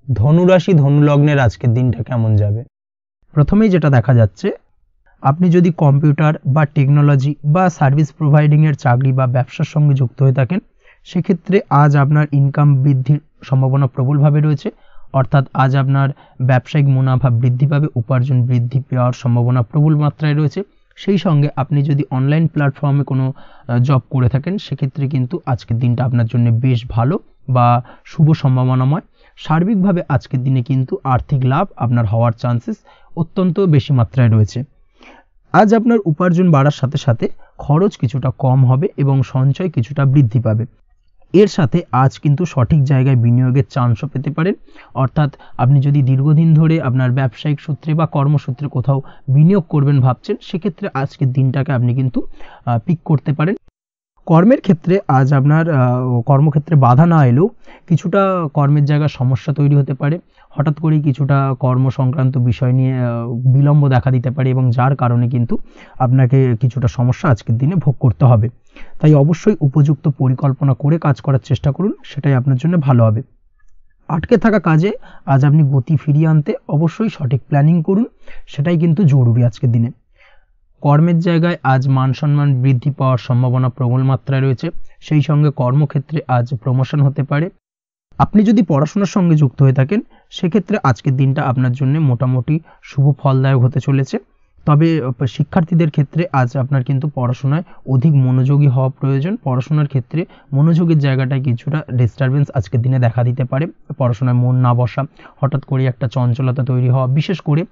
ধনু রাশি, ধনু লগ্নের আজকের দিনটা কেমন যাবে? প্রথমেই যেটা দেখা যাচ্ছে, আপনি যদি কম্পিউটার বা টেকনোলজি বা সার্ভিস প্রোভাইডিংয়ের চাকরি বা ব্যবসার সঙ্গে যুক্ত হয়ে থাকেন সেক্ষেত্রে আজ আপনার ইনকাম বৃদ্ধির সম্ভাবনা প্রবলভাবে রয়েছে, অর্থাৎ আজ আপনার ব্যবসায়িক মুনাফা বৃদ্ধি পাবে, উপার্জন বৃদ্ধি পাওয়ার সম্ভাবনা প্রবল মাত্রায় রয়েছে। সেই সঙ্গে আপনি যদি অনলাইন প্ল্যাটফর্মে কোনো জব করে থাকেন সেক্ষেত্রে কিন্তু আজকের দিনটা আপনার জন্য বেশ ভালো বা শুভ সম্ভাবনাময়। সার্বিকভাবে আজকের দিনে কিন্তু আর্থিক লাভ আপনার হওয়ার চান্সেস অত্যন্ত বেশি মাত্রায় রয়েছে। আজ আপনার উপার্জন বাড়ার সাথে সাথে খরচ কিছুটা কম হবে এবং সঞ্চয় কিছুটা বৃদ্ধি পাবে। এর সাথে আজ কিন্তু সঠিক জায়গায় বিনিয়োগের চান্সও পেতে পারেন, অর্থাৎ আপনি যদি দীর্ঘদিন ধরে আপনার ব্যবসায়িক সূত্রে বা কর্মসূত্রে কোথাও বিনিয়োগ করবেন ভাবছেন সেক্ষেত্রে আজকের দিনটাকে আপনি কিন্তু পিক করতে পারেন। কর্মের ক্ষেত্রে আজ আপনার কর্মক্ষেত্রে বাধা না এলেও কিছুটা কর্মের জায়গায় সমস্যা তৈরি হতে পারে, হঠাৎ করেই কিছুটা কর্ম সংক্রান্ত বিষয় নিয়ে বিলম্ব দেখা দিতে পারে এবং যার কারণে কিন্তু আপনাকে কিছুটা সমস্যা আজকের দিনে ভোগ করতে হবে। তাই অবশ্যই উপযুক্ত পরিকল্পনা করে কাজ করার চেষ্টা করুন, সেটাই আপনার জন্য ভালো হবে। আটকে থাকা কাজে আজ আপনি গতি ফিরিয়ে আনতে অবশ্যই সঠিক প্ল্যানিং করুন, সেটাই কিন্তু জরুরি আজকের দিনে। কর্মের জায়গায় আজ মান সম্মান বৃদ্ধি পাওয়ার সম্ভাবনা প্রবল মাত্রায় রয়েছে। সেই সঙ্গে কর্মক্ষেত্রে আজ প্রমোশন হতে পারে। আপনি যদি পড়াশোনার সঙ্গে যুক্ত হয়ে থাকেন সেক্ষেত্রে আজকের দিনটা আপনার জন্য মোটামুটি শুভ ফলদায়ক হতে চলেছে। তবে শিক্ষার্থীদের ক্ষেত্রে আজ আপনার কিন্তু পড়াশোনায় অধিক মনোযোগী হওয়া প্রয়োজন। পড়াশোনার ক্ষেত্রে মনোযোগের জায়গাটায় কিছুটা ডিস্টারবেন্স আজকের দিনে দেখা দিতে পারে। পড়াশোনায় মন না বসা, হঠাৎ করে একটা চঞ্চলতা তৈরি হওয়া, বিশেষ করে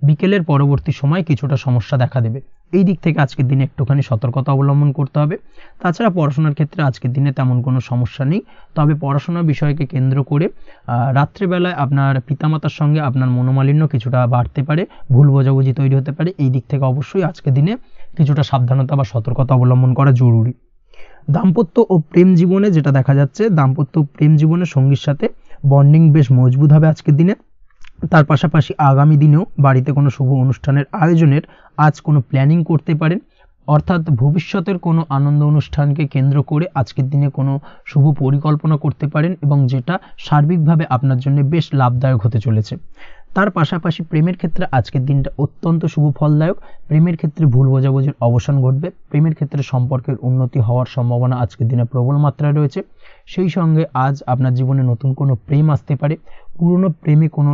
বিকেলের পরবর্তী সময় কিছুটা সমস্যা দেখা দেবে। এই দিক থেকে আজকের দিনে একটুখানি সতর্কতা অবলম্বন করতে হবে। তাছাড়া পড়াশোনার ক্ষেত্রে আজকের দিনে তেমন কোনো সমস্যা নেই। তবে পড়াশোনার বিষয়কে কেন্দ্র করে রাত্রেবেলায় আপনার পিতামাতার সঙ্গে আপনার মনোমালিন্য কিছুটা বাড়তে পারে, ভুল বোঝাবুঝি তৈরি হতে পারে। এই দিক থেকে অবশ্যই আজকের দিনে কিছুটা সাবধানতা বা সতর্কতা অবলম্বন করা জরুরি। দাম্পত্য ও প্রেম জীবনে যেটা দেখা যাচ্ছে, দাম্পত্য প্রেম জীবনে সঙ্গীর সাথে বন্ডিং বেশ মজবুত হবে আজকের দিনে। তার পাশাপাশি আগামী দিনেও বাড়িতে কোনো শুভ অনুষ্ঠানের আয়োজনের আজ কোনো প্ল্যানিং করতে পারেন। অর্থাৎ ভবিষ্যতের কোনো আনন্দ অনুষ্ঠানকে কেন্দ্র করে আজকের দিনে কোনো শুভ পরিকল্পনা করতে পারেন এবং যেটা সার্বিকভাবে আপনার জন্য বেশ লাভদায়ক হতে চলেছে। তার পাশাপাশি প্রেমের ক্ষেত্রে আজকের দিনটা অত্যন্ত শুভ ফলদায়ক। প্রেমের ক্ষেত্রে ভুল বোঝাবুঝির অবসান ঘটবে। প্রেমের ক্ষেত্রে সম্পর্কের উন্নতি হওয়ার সম্ভাবনা আজকের দিনে প্রবল মাত্রায় রয়েছে। সেই সঙ্গে আজ আপনার জীবনে নতুন কোনো প্রেম আসতে পারে। পুরনো প্রেমে কোনো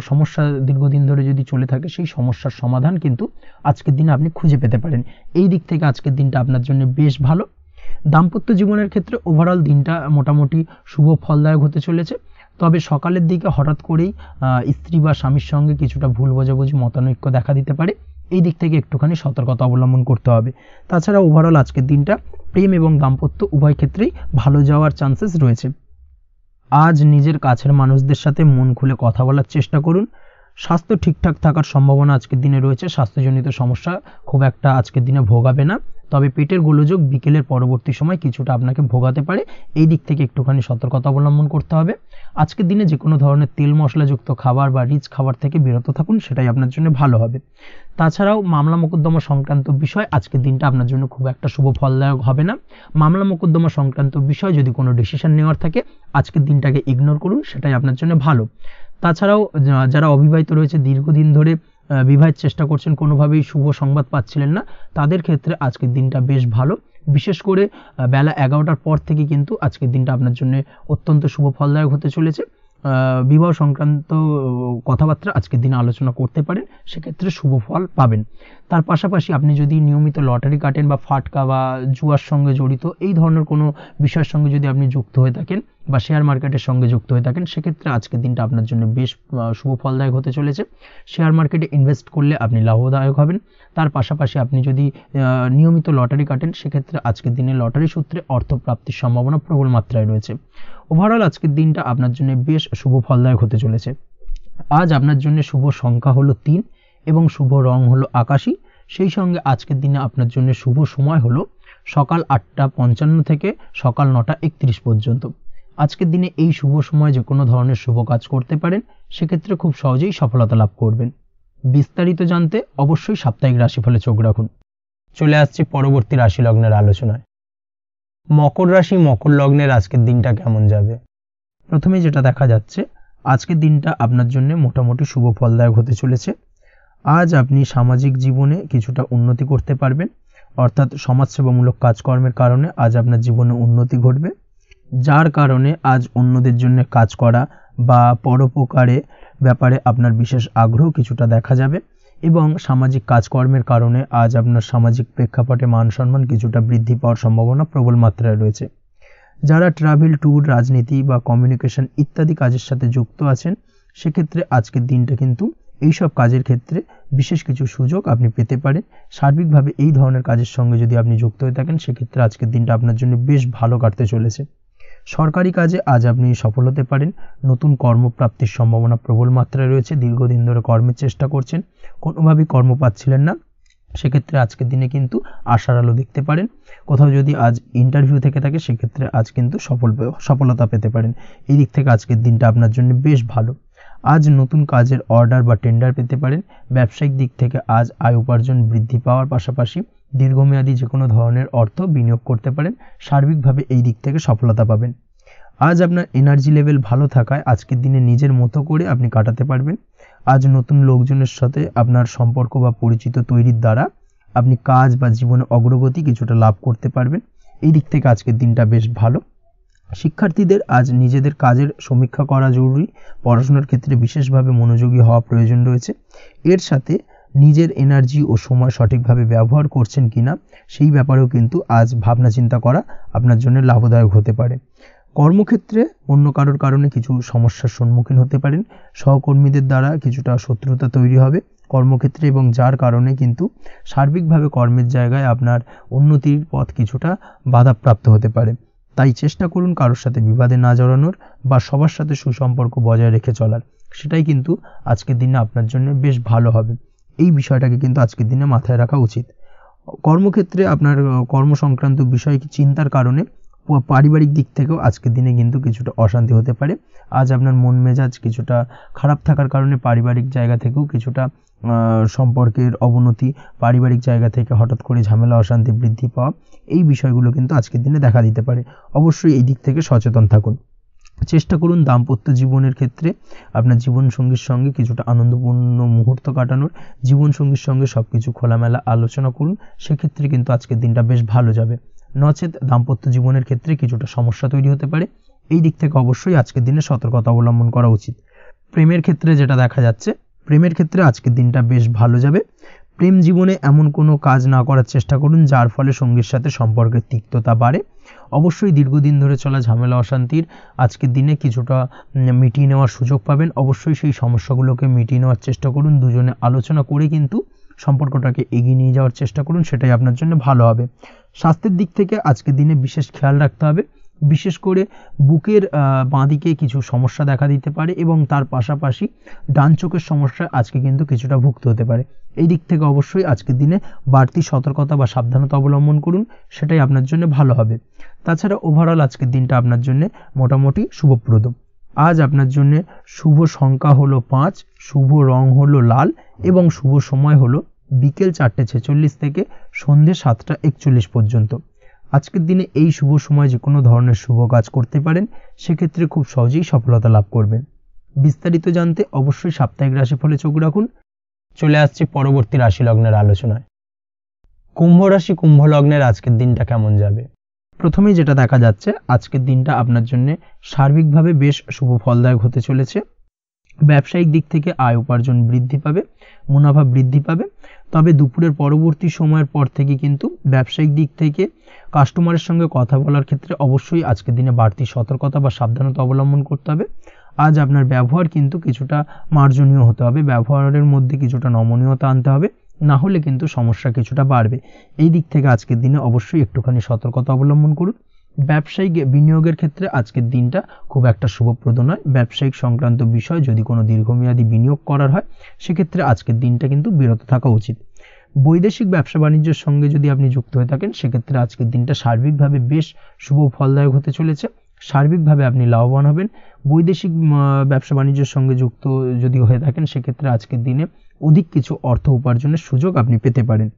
সমস্যা দীর্ঘদিন ধরে যদি চলে থাকে সেই সমস্যার সমাধান কিন্তু আজকের দিনে আপনি খুঁজে পেতে পারেন। এই দিক থেকে আজকের দিনটা আপনার জন্য বেশ ভালো। দাম্পত্য জীবনের ক্ষেত্রে ওভারঅল দিনটা মোটামুটি শুভ ফলদায়ক হতে চলেছে। তবে সকালের দিকে হঠাৎ করেই স্ত্রী বা স্বামীর সঙ্গে কিছুটা ভুল বোঝাবুঝি, মতানৈক্য দেখা দিতে পারে। এই দিক থেকে একটুখানি সতর্কতা অবলম্বন করতে হবে। তাছাড়া ওভারঅল আজকের দিনটা প্রেম এবং দাম্পত্য উভয় ক্ষেত্রেই ভালো যাওয়ার চান্সেস রয়েছে। আজ নিজের কাছের মানুষদের সাথে মন খুলে কথা বলার চেষ্টা করুন। স্বাস্থ্য ঠিকঠাক থাকার সম্ভাবনা আজকের দিনে রয়েছে। স্বাস্থ্যজনিত সমস্যা খুব একটা আজকের দিনে ভোগাবে না। তবে পেটের গোলযোগ বিকেলের পরবর্তী সময় কিছুটা আপনাকে ভোগাতে পারে। এই দিক থেকে একটুখানি সতর্কতা অবলম্বন করতে হবে। আজকের দিনে যে কোনো ধরনের তেল মশলাযুক্ত খাবার বা রিচ খাবার থেকে বিরত থাকুন, সেটাই আপনার জন্য ভালো হবে। তাছাড়াও মামলা মোকদ্দমা সংক্রান্ত বিষয় আজকের দিনটা আপনার জন্য খুব একটা শুভ ফলদায়ক হবে না। মামলা মোকদ্দমা সংক্রান্ত বিষয় যদি কোনো ডিসিশন নেওয়ার থাকে আজকের দিনটাকে ইগনোর করুন, সেটাই আপনার জন্য ভালো। তাছাড়াও যারা অবিবাহিত রয়েছে, দীর্ঘদিন ধরে বিবাহের চেষ্টা করছেন, কোনোভাবেই শুভ সংবাদ পাচ্ছিলেন না, তাদের ক্ষেত্রে আজকের দিনটা বেশ ভালো। বিশেষ করে বেলা 11টার পর থেকে কিন্তু আজকের দিনটা আপনার জন্য অত্যন্ত শুভ ফলদায়ক হতে চলেছে। বিবাহ সংক্রান্ত কথাবার্তা আজকের দিনে আলোচনা করতে পারেন, সেক্ষেত্রে শুভ ফল পাবেন। তার পাশাপাশি আপনি যদি নিয়মিত লটারি কাটেন বা ফাটকা বা জুয়ার সঙ্গে জড়িত এই ধরনের কোনো বিষয়ের সঙ্গে যদি আপনি যুক্ত হয়ে থাকেন বা শেয়ার মার্কেটের সঙ্গে যুক্ত হয়ে থাকেন, সেক্ষেত্রে আজকের দিনটা আপনার জন্য বেশ শুভ ফলদায়ক হতে চলেছে। শেয়ার মার্কেটে ইনভেস্ট করলে আপনি লাভদায়ক হবেন। তার পাশাপাশি আপনি যদি নিয়মিত লটারি কাটেন, সেক্ষেত্রে আজকের দিনে লটারি সূত্রে অর্থ প্রাপ্তির সম্ভাবনা প্রবল মাত্রায় রয়েছে। ওভারঅল আজকের দিনটা আপনার জন্য বেশ শুভ ফলদায়ক হতে চলেছে। আজ আপনার জন্য শুভ সংখ্যা হলো 3 এবং শুভ রং হলো আকাশী। সেই সঙ্গে আজকের দিনে আপনার জন্য শুভ সময় হলো সকাল 8:55 থেকে সকাল 9:31 পর্যন্ত। আজকের দিনে এই শুভ সময় যে কোনো ধরনের শুভ কাজ করতে পারেন, সেক্ষেত্রে খুব সহজেই সফলতা লাভ করবেন। বিস্তারিত জানতে অবশ্যই সাপ্তাহিক রাশিফলে চোখ রাখুন। চলে আসছি পরবর্তী রাশি লগ্নের আলোচনায়। মকর রাশি মকর লগ্নের আজকের দিনটা কেমন যাবে? প্রথমে যেটা দেখা যাচ্ছে, আজকের দিনটা আপনার জন্য মোটামুটি শুভ ফলদায়ক হতে চলেছে। আজ আপনি সামাজিক জীবনে কিছুটা উন্নতি করতে পারবেন, অর্থাৎ সমাজসেবামূলক কাজকর্মের কারণে আজ আপনার জীবনে উন্নতি ঘটবে, যার কারণে আজ অন্যদের জন্য কাজ করা বা পরোপকারে ব্যাপারে আপনার বিশেষ আগ্রহ কিছুটা দেখা যাবে এবং সামাজিক কাজকর্মের কারণে আজ আপনার সামাজিক প্রেক্ষাপটে মান সম্মান কিছুটা বৃদ্ধি পাওয়ার সম্ভাবনা প্রবল মাত্রায় রয়েছে। যারা ট্রাভেল, ট্যুর, রাজনীতি বা কমিউনিকেশন ইত্যাদি কাজের সাথে যুক্ত আছেন, সেক্ষেত্রে আজকের দিনটা কিন্তু এইসব কাজের ক্ষেত্রে বিশেষ কিছু সুযোগ আপনি পেতে পারেন। সার্বিকভাবে এই ধরনের কাজের সঙ্গে যদি আপনি যুক্ত হয়ে থাকেন, সেক্ষেত্রে আজকের দিনটা আপনার জন্য বেশ ভালো কাটতে চলেছে। সরকারি কাজে আজ আপনি সফল হতে পারেন। নতুন কর্মপ্রাপ্তির সম্ভাবনা প্রবল মাত্রায় রয়েছে। দীর্ঘদিন ধরে কর্মের চেষ্টা করছেন, কোনোভাবেই কর্ম পাচ্ছিলেন না, সেক্ষেত্রে আজকের দিনে কিন্তু আশার আলো দেখতে পারেন। কোথাও যদি আজ ইন্টারভিউ থেকে থাকে, সেক্ষেত্রে আজ কিন্তু সফলতা পেতে পারেন। এই দিক থেকে আজকের দিনটা আপনার জন্য বেশ ভালো। আজ নতুন কাজের অর্ডার বা টেন্ডার পেতে পারেন। ব্যবসায়িক দিক থেকে আজ আয় উপার্জন বৃদ্ধি পাওয়ার পাশাপাশি দীর্ঘমেয়াদী যে কোনো ধরনের অর্থ বিনিয়োগ করতে পারেন। সার্বিকভাবে এই দিক থেকে সফলতা পাবেন। আজ আপনার এনার্জি লেভেল ভালো থাকায় আজকের দিনে নিজের মতো করে আপনি কাটাতে পারবেন। আজ নতুন লোকজনের সাথে আপনার সম্পর্ক বা পরিচিত তৈরির দ্বারা আপনি কাজ বা জীবনে অগ্রগতি কিছুটা লাভ করতে পারবেন। এই দিক থেকে আজকের দিনটা বেশ ভালো। শিক্ষার্থীদের আজ নিজেদের কাজের সমীক্ষা করা জরুরি, পড়াশোনার ক্ষেত্রে বিশেষভাবে মনোযোগী হওয়া প্রয়োজন রয়েছে। এর সাথে নিজের এনার্জি ও সময় সঠিকভাবে ব্যবহার করছেন কিনা সেই ব্যাপারেও কিন্তু আজ ভাবনা চিন্তা করা আপনার জন্য লাভদায়ক হতে পারে। কর্মক্ষেত্রে অন্য কারোর কারণে কিছু সমস্যার সম্মুখীন হতে পারেন, সহকর্মীদের দ্বারা কিছুটা শত্রুতা তৈরি হবে কর্মক্ষেত্রে, এবং যার কারণে কিন্তু সার্বিকভাবে কর্মের জায়গায় আপনার উন্নতির পথ কিছুটা বাধাপ্রাপ্ত হতে পারে। তাই চেষ্টা করুন কারোর সাথে বিবাদে না জড়ানোর বা সবার সাথে সুসম্পর্ক বজায় রেখে চলার, সেটাই কিন্তু আজকের দিনে আপনার জন্য বেশ ভালো হবে। এই বিষয়টাকে কিন্তু আজকের দিনে মাথায় রাখা উচিত। কর্মক্ষেত্রে আপনার কর্ম সংক্রান্ত বিষয় চিন্তার কারণে পারিবারিক দিক থেকেও আজকের দিনে কিন্তু কিছুটা অশান্তি হতে পারে। আজ আপনার মন মেজাজ কিছুটা খারাপ থাকার কারণে পারিবারিক জায়গা থেকেও কিছুটা সম্পর্কের অবনতি, পারিবারিক জায়গা থেকে হঠাৎ করে ঝামেলা অশান্তি বৃদ্ধি পাওয়া, এই বিষয়গুলো কিন্তু আজকের দিনে দেখা দিতে পারে। অবশ্যই এই দিক থেকে সচেতন থাকুন। চেষ্টা করুন দাম্পত্য জীবনের ক্ষেত্রে আপনার জীবনসঙ্গীর সঙ্গে কিছুটা আনন্দপূর্ণ মুহূর্ত কাটানোর, জীবনসঙ্গীর সঙ্গে সব কিছু খোলামেলা আলোচনা করুন, সেক্ষেত্রে কিন্তু আজকের দিনটা বেশ ভালো যাবে। নচেত দাম্পত্য জীবনের ক্ষেত্রে কিছুটা সমস্যা তৈরি হতে পারে। এই দিক থেকে অবশ্যই আজকের দিনে সতর্কতা অবলম্বন করা উচিত। প্রেমের ক্ষেত্রে যেটা দেখা যাচ্ছে, প্রেমের ক্ষেত্রে আজকের দিনটা বেশ ভালো যাবে। প্রেম জীবনে এমন কোনো কাজ না করার চেষ্টা করুন যার ফলে সঙ্গীর সাথে সম্পর্কের তিক্ততা বাড়ে। অবশ্যই দীর্ঘদিন ধরে চলা ঝামেলা অশান্তির আজকের দিনে কিছুটা মিটিয়ে নেওয়ার সুযোগ পাবেন। অবশ্যই সেই সমস্যাগুলোকে মিটিয়ে নেওয়ার চেষ্টা করুন, দুজনে আলোচনা করে কিন্তু সম্পর্কটাকে এগিয়ে নিয়ে যাওয়ার চেষ্টা করুন, সেটাই আপনার জন্য ভালো হবে। স্বাস্থ্যের দিক থেকে আজকের দিনে বিশেষ খেয়াল রাখতে হবে, বিশেষ করে বুকের বাঁদিকে কিছু সমস্যা দেখা দিতে পারে এবং তার পাশাপাশি ডান চোখের সমস্যা আজকে কিন্তু কিছুটা ভুগতে হতে পারে। এই দিক থেকে অবশ্যই আজকের দিনে বাড়তি সতর্কতা বা সাবধানতা অবলম্বন করুন, সেটাই আপনার জন্য ভালো হবে। তাছাড়া ওভারঅল আজকের দিনটা আপনার জন্য মোটামুটি শুভপ্রদ। আজ আপনার জন্য শুভ সংখ্যা হলো 5, শুভ রং হলো লাল এবং শুভ সময় হলো বিকেল 4:46 থেকে সন্ধ্যে 7:41 পর্যন্ত। আজকের দিনে এই শুভ সময় যে কোনো ধরনের শুভ কাজ করতে পারেন, সেক্ষেত্রে খুব সহজেই সফলতা লাভ করবেন। বিস্তারিত জানতে অবশ্যই সাপ্তাহিক রাশিফলে চোখ রাখুন। চলে আসছে পরবর্তী রাশি লগ্নের আলোচনায়। কুম্ভ রাশি, কুম্ভ লগ্নের আজকের দিনটা কেমন যাবে? প্রথমেই যেটা দেখা যাচ্ছে, আজকের দিনটা আপনার জন্য সার্বিকভাবে বেশ শুভ ফলদায়ক হতে চলেছে। ব্যবসায়িক দিক থেকে আয় উপার্জন বৃদ্ধি পাবে, মুনাফা বৃদ্ধি পাবে। তবে দুপুরের পরবর্তী সময়ের পর থেকে কিন্তু ব্যবসায়িক দিক থেকে কাস্টমারের সঙ্গে কথা বলার ক্ষেত্রে অবশ্যই আজকের দিনে বাড়তি সতর্কতা বা সাবধানতা অবলম্বন করতে হবে। আজ আপনার ব্যবহার কিন্তু কিছুটা মার্জনীয় হতে হবে, ব্যবহারের মধ্যে কিছুটা নমনীয়তা আনতে হবে, না হলে কিন্তু সমস্যা কিছুটা বাড়বে। এই দিক থেকে আজকের দিনে অবশ্যই একটুখানি সতর্কতা অবলম্বন করুন। ব্যবসায়িক বিনিয়োগের ক্ষেত্রে আজকের দিনটা খুব একটা শুভপ্রদ নয়। ব্যবসায়িক সংক্রান্ত বিষয় যদি কোনো দীর্ঘমেয়াদী বিনিয়োগ করার হয়, সেক্ষেত্রে আজকের দিনটা কিন্তু বিরত থাকা উচিত। বৈদেশিক ব্যবসা বাণিজ্যের সঙ্গে যদি আপনি যুক্ত হয়ে থাকেন, সেক্ষেত্রে আজকের দিনটা সার্বিকভাবে বেশ শুভ ফলদায়ক হতে চলেছে। সার্বিকভাবে আপনি লাভবান হবেন। বৈদেশিক ব্যবসা বাণিজ্যের সঙ্গে যুক্ত যদি হয়ে থাকেন, সেক্ষেত্রে আজকের দিনে অধিক কিছু অর্থ উপার্জনের সুযোগ আপনি পেতে পারেন।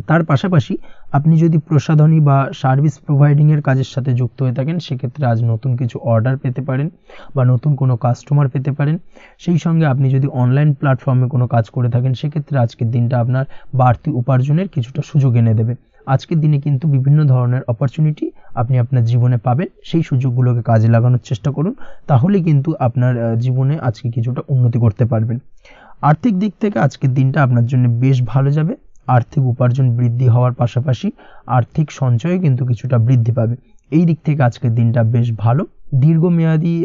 তার পাশাপাশি আপনি যদি প্রসাধনী বা সার্ভিস প্রোভাইডিং এর কাজের সাথে যুক্ত হয়ে থাকেন, সেক্ষেত্রে আজ নতুন কিছু অর্ডার পেতে পারেন বা নতুন কোনো কাস্টমার পেতে পারেন। সেই সঙ্গে আপনি যদি অনলাইন প্ল্যাটফর্মে কোনো কাজ করে থাকেন, সেক্ষেত্রে আজকের দিনটা আপনার বাড়তি উপার্জনের কিছুটা সুযোগ এনে দেবে। আজকের দিনে কিন্তু বিভিন্ন ধরনের অপরচুনিটি আপনি আপনার জীবনে পাবেন, সেই সুযোগগুলোকে কাজে লাগানোর চেষ্টা করুন, তাহলে কিন্তু আপনার জীবনে আজকে কিছুটা উন্নতি করতে পারবেন। আর্থিক দিক থেকে আজকের দিনটা আপনার জন্য বেশ ভালো যাবে। আর্থিক উপার্জন বৃদ্ধি হওয়ার পাশাপাশি আর্থিক সঞ্চয় কিন্তু কিছুটা বৃদ্ধি পাবে। এই দিক থেকে আজকের দিনটা বেশ ভালো। দীর্ঘমেয়াদী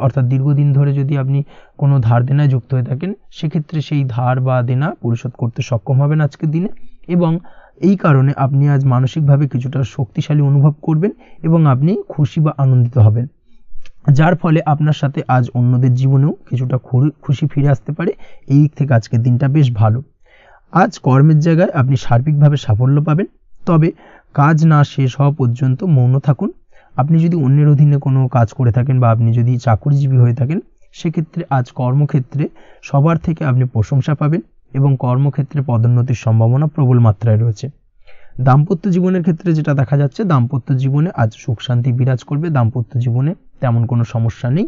অর্থাৎ দীর্ঘদিন ধরে যদি আপনি কোনো ধার দেনায় যুক্ত হয়ে থাকেন, সেক্ষেত্রে সেই ধার বা দেনা পরিশোধ করতে সক্ষম হবেন আজকের দিনে, এবং এই কারণে আপনি আজ মানসিকভাবে কিছুটা শক্তিশালী অনুভব করবেন এবং আপনি খুশি বা আনন্দিত হবেন, যার ফলে আপনার সাথে আজ অন্যদের জীবনেও কিছুটা খুশি ফিরে আসতে পারে। এই দিক থেকে আজকের দিনটা বেশ ভালো। আজ কর্মের জায়গায় আপনি সার্বিকভাবে সাফল্য পাবেন, তবে কাজ না শেষ হওয়া পর্যন্ত মৌন থাকুন। আপনি যদি অন্যের অধীনে কোনো কাজ করে থাকেন বা আপনি যদি চাকুরিজীবী হয়ে থাকেন, সেক্ষেত্রে আজ কর্মক্ষেত্রে সবার থেকে আপনি প্রশংসা পাবেন এবং কর্মক্ষেত্রে পদোন্নতির সম্ভাবনা প্রবল মাত্রায় রয়েছে। দাম্পত্য জীবনের ক্ষেত্রে যেটা দেখা যাচ্ছে, দাম্পত্য জীবনে আজ সুখ শান্তি বিরাজ করবে। দাম্পত্য জীবনে তেমন কোনো সমস্যা নেই।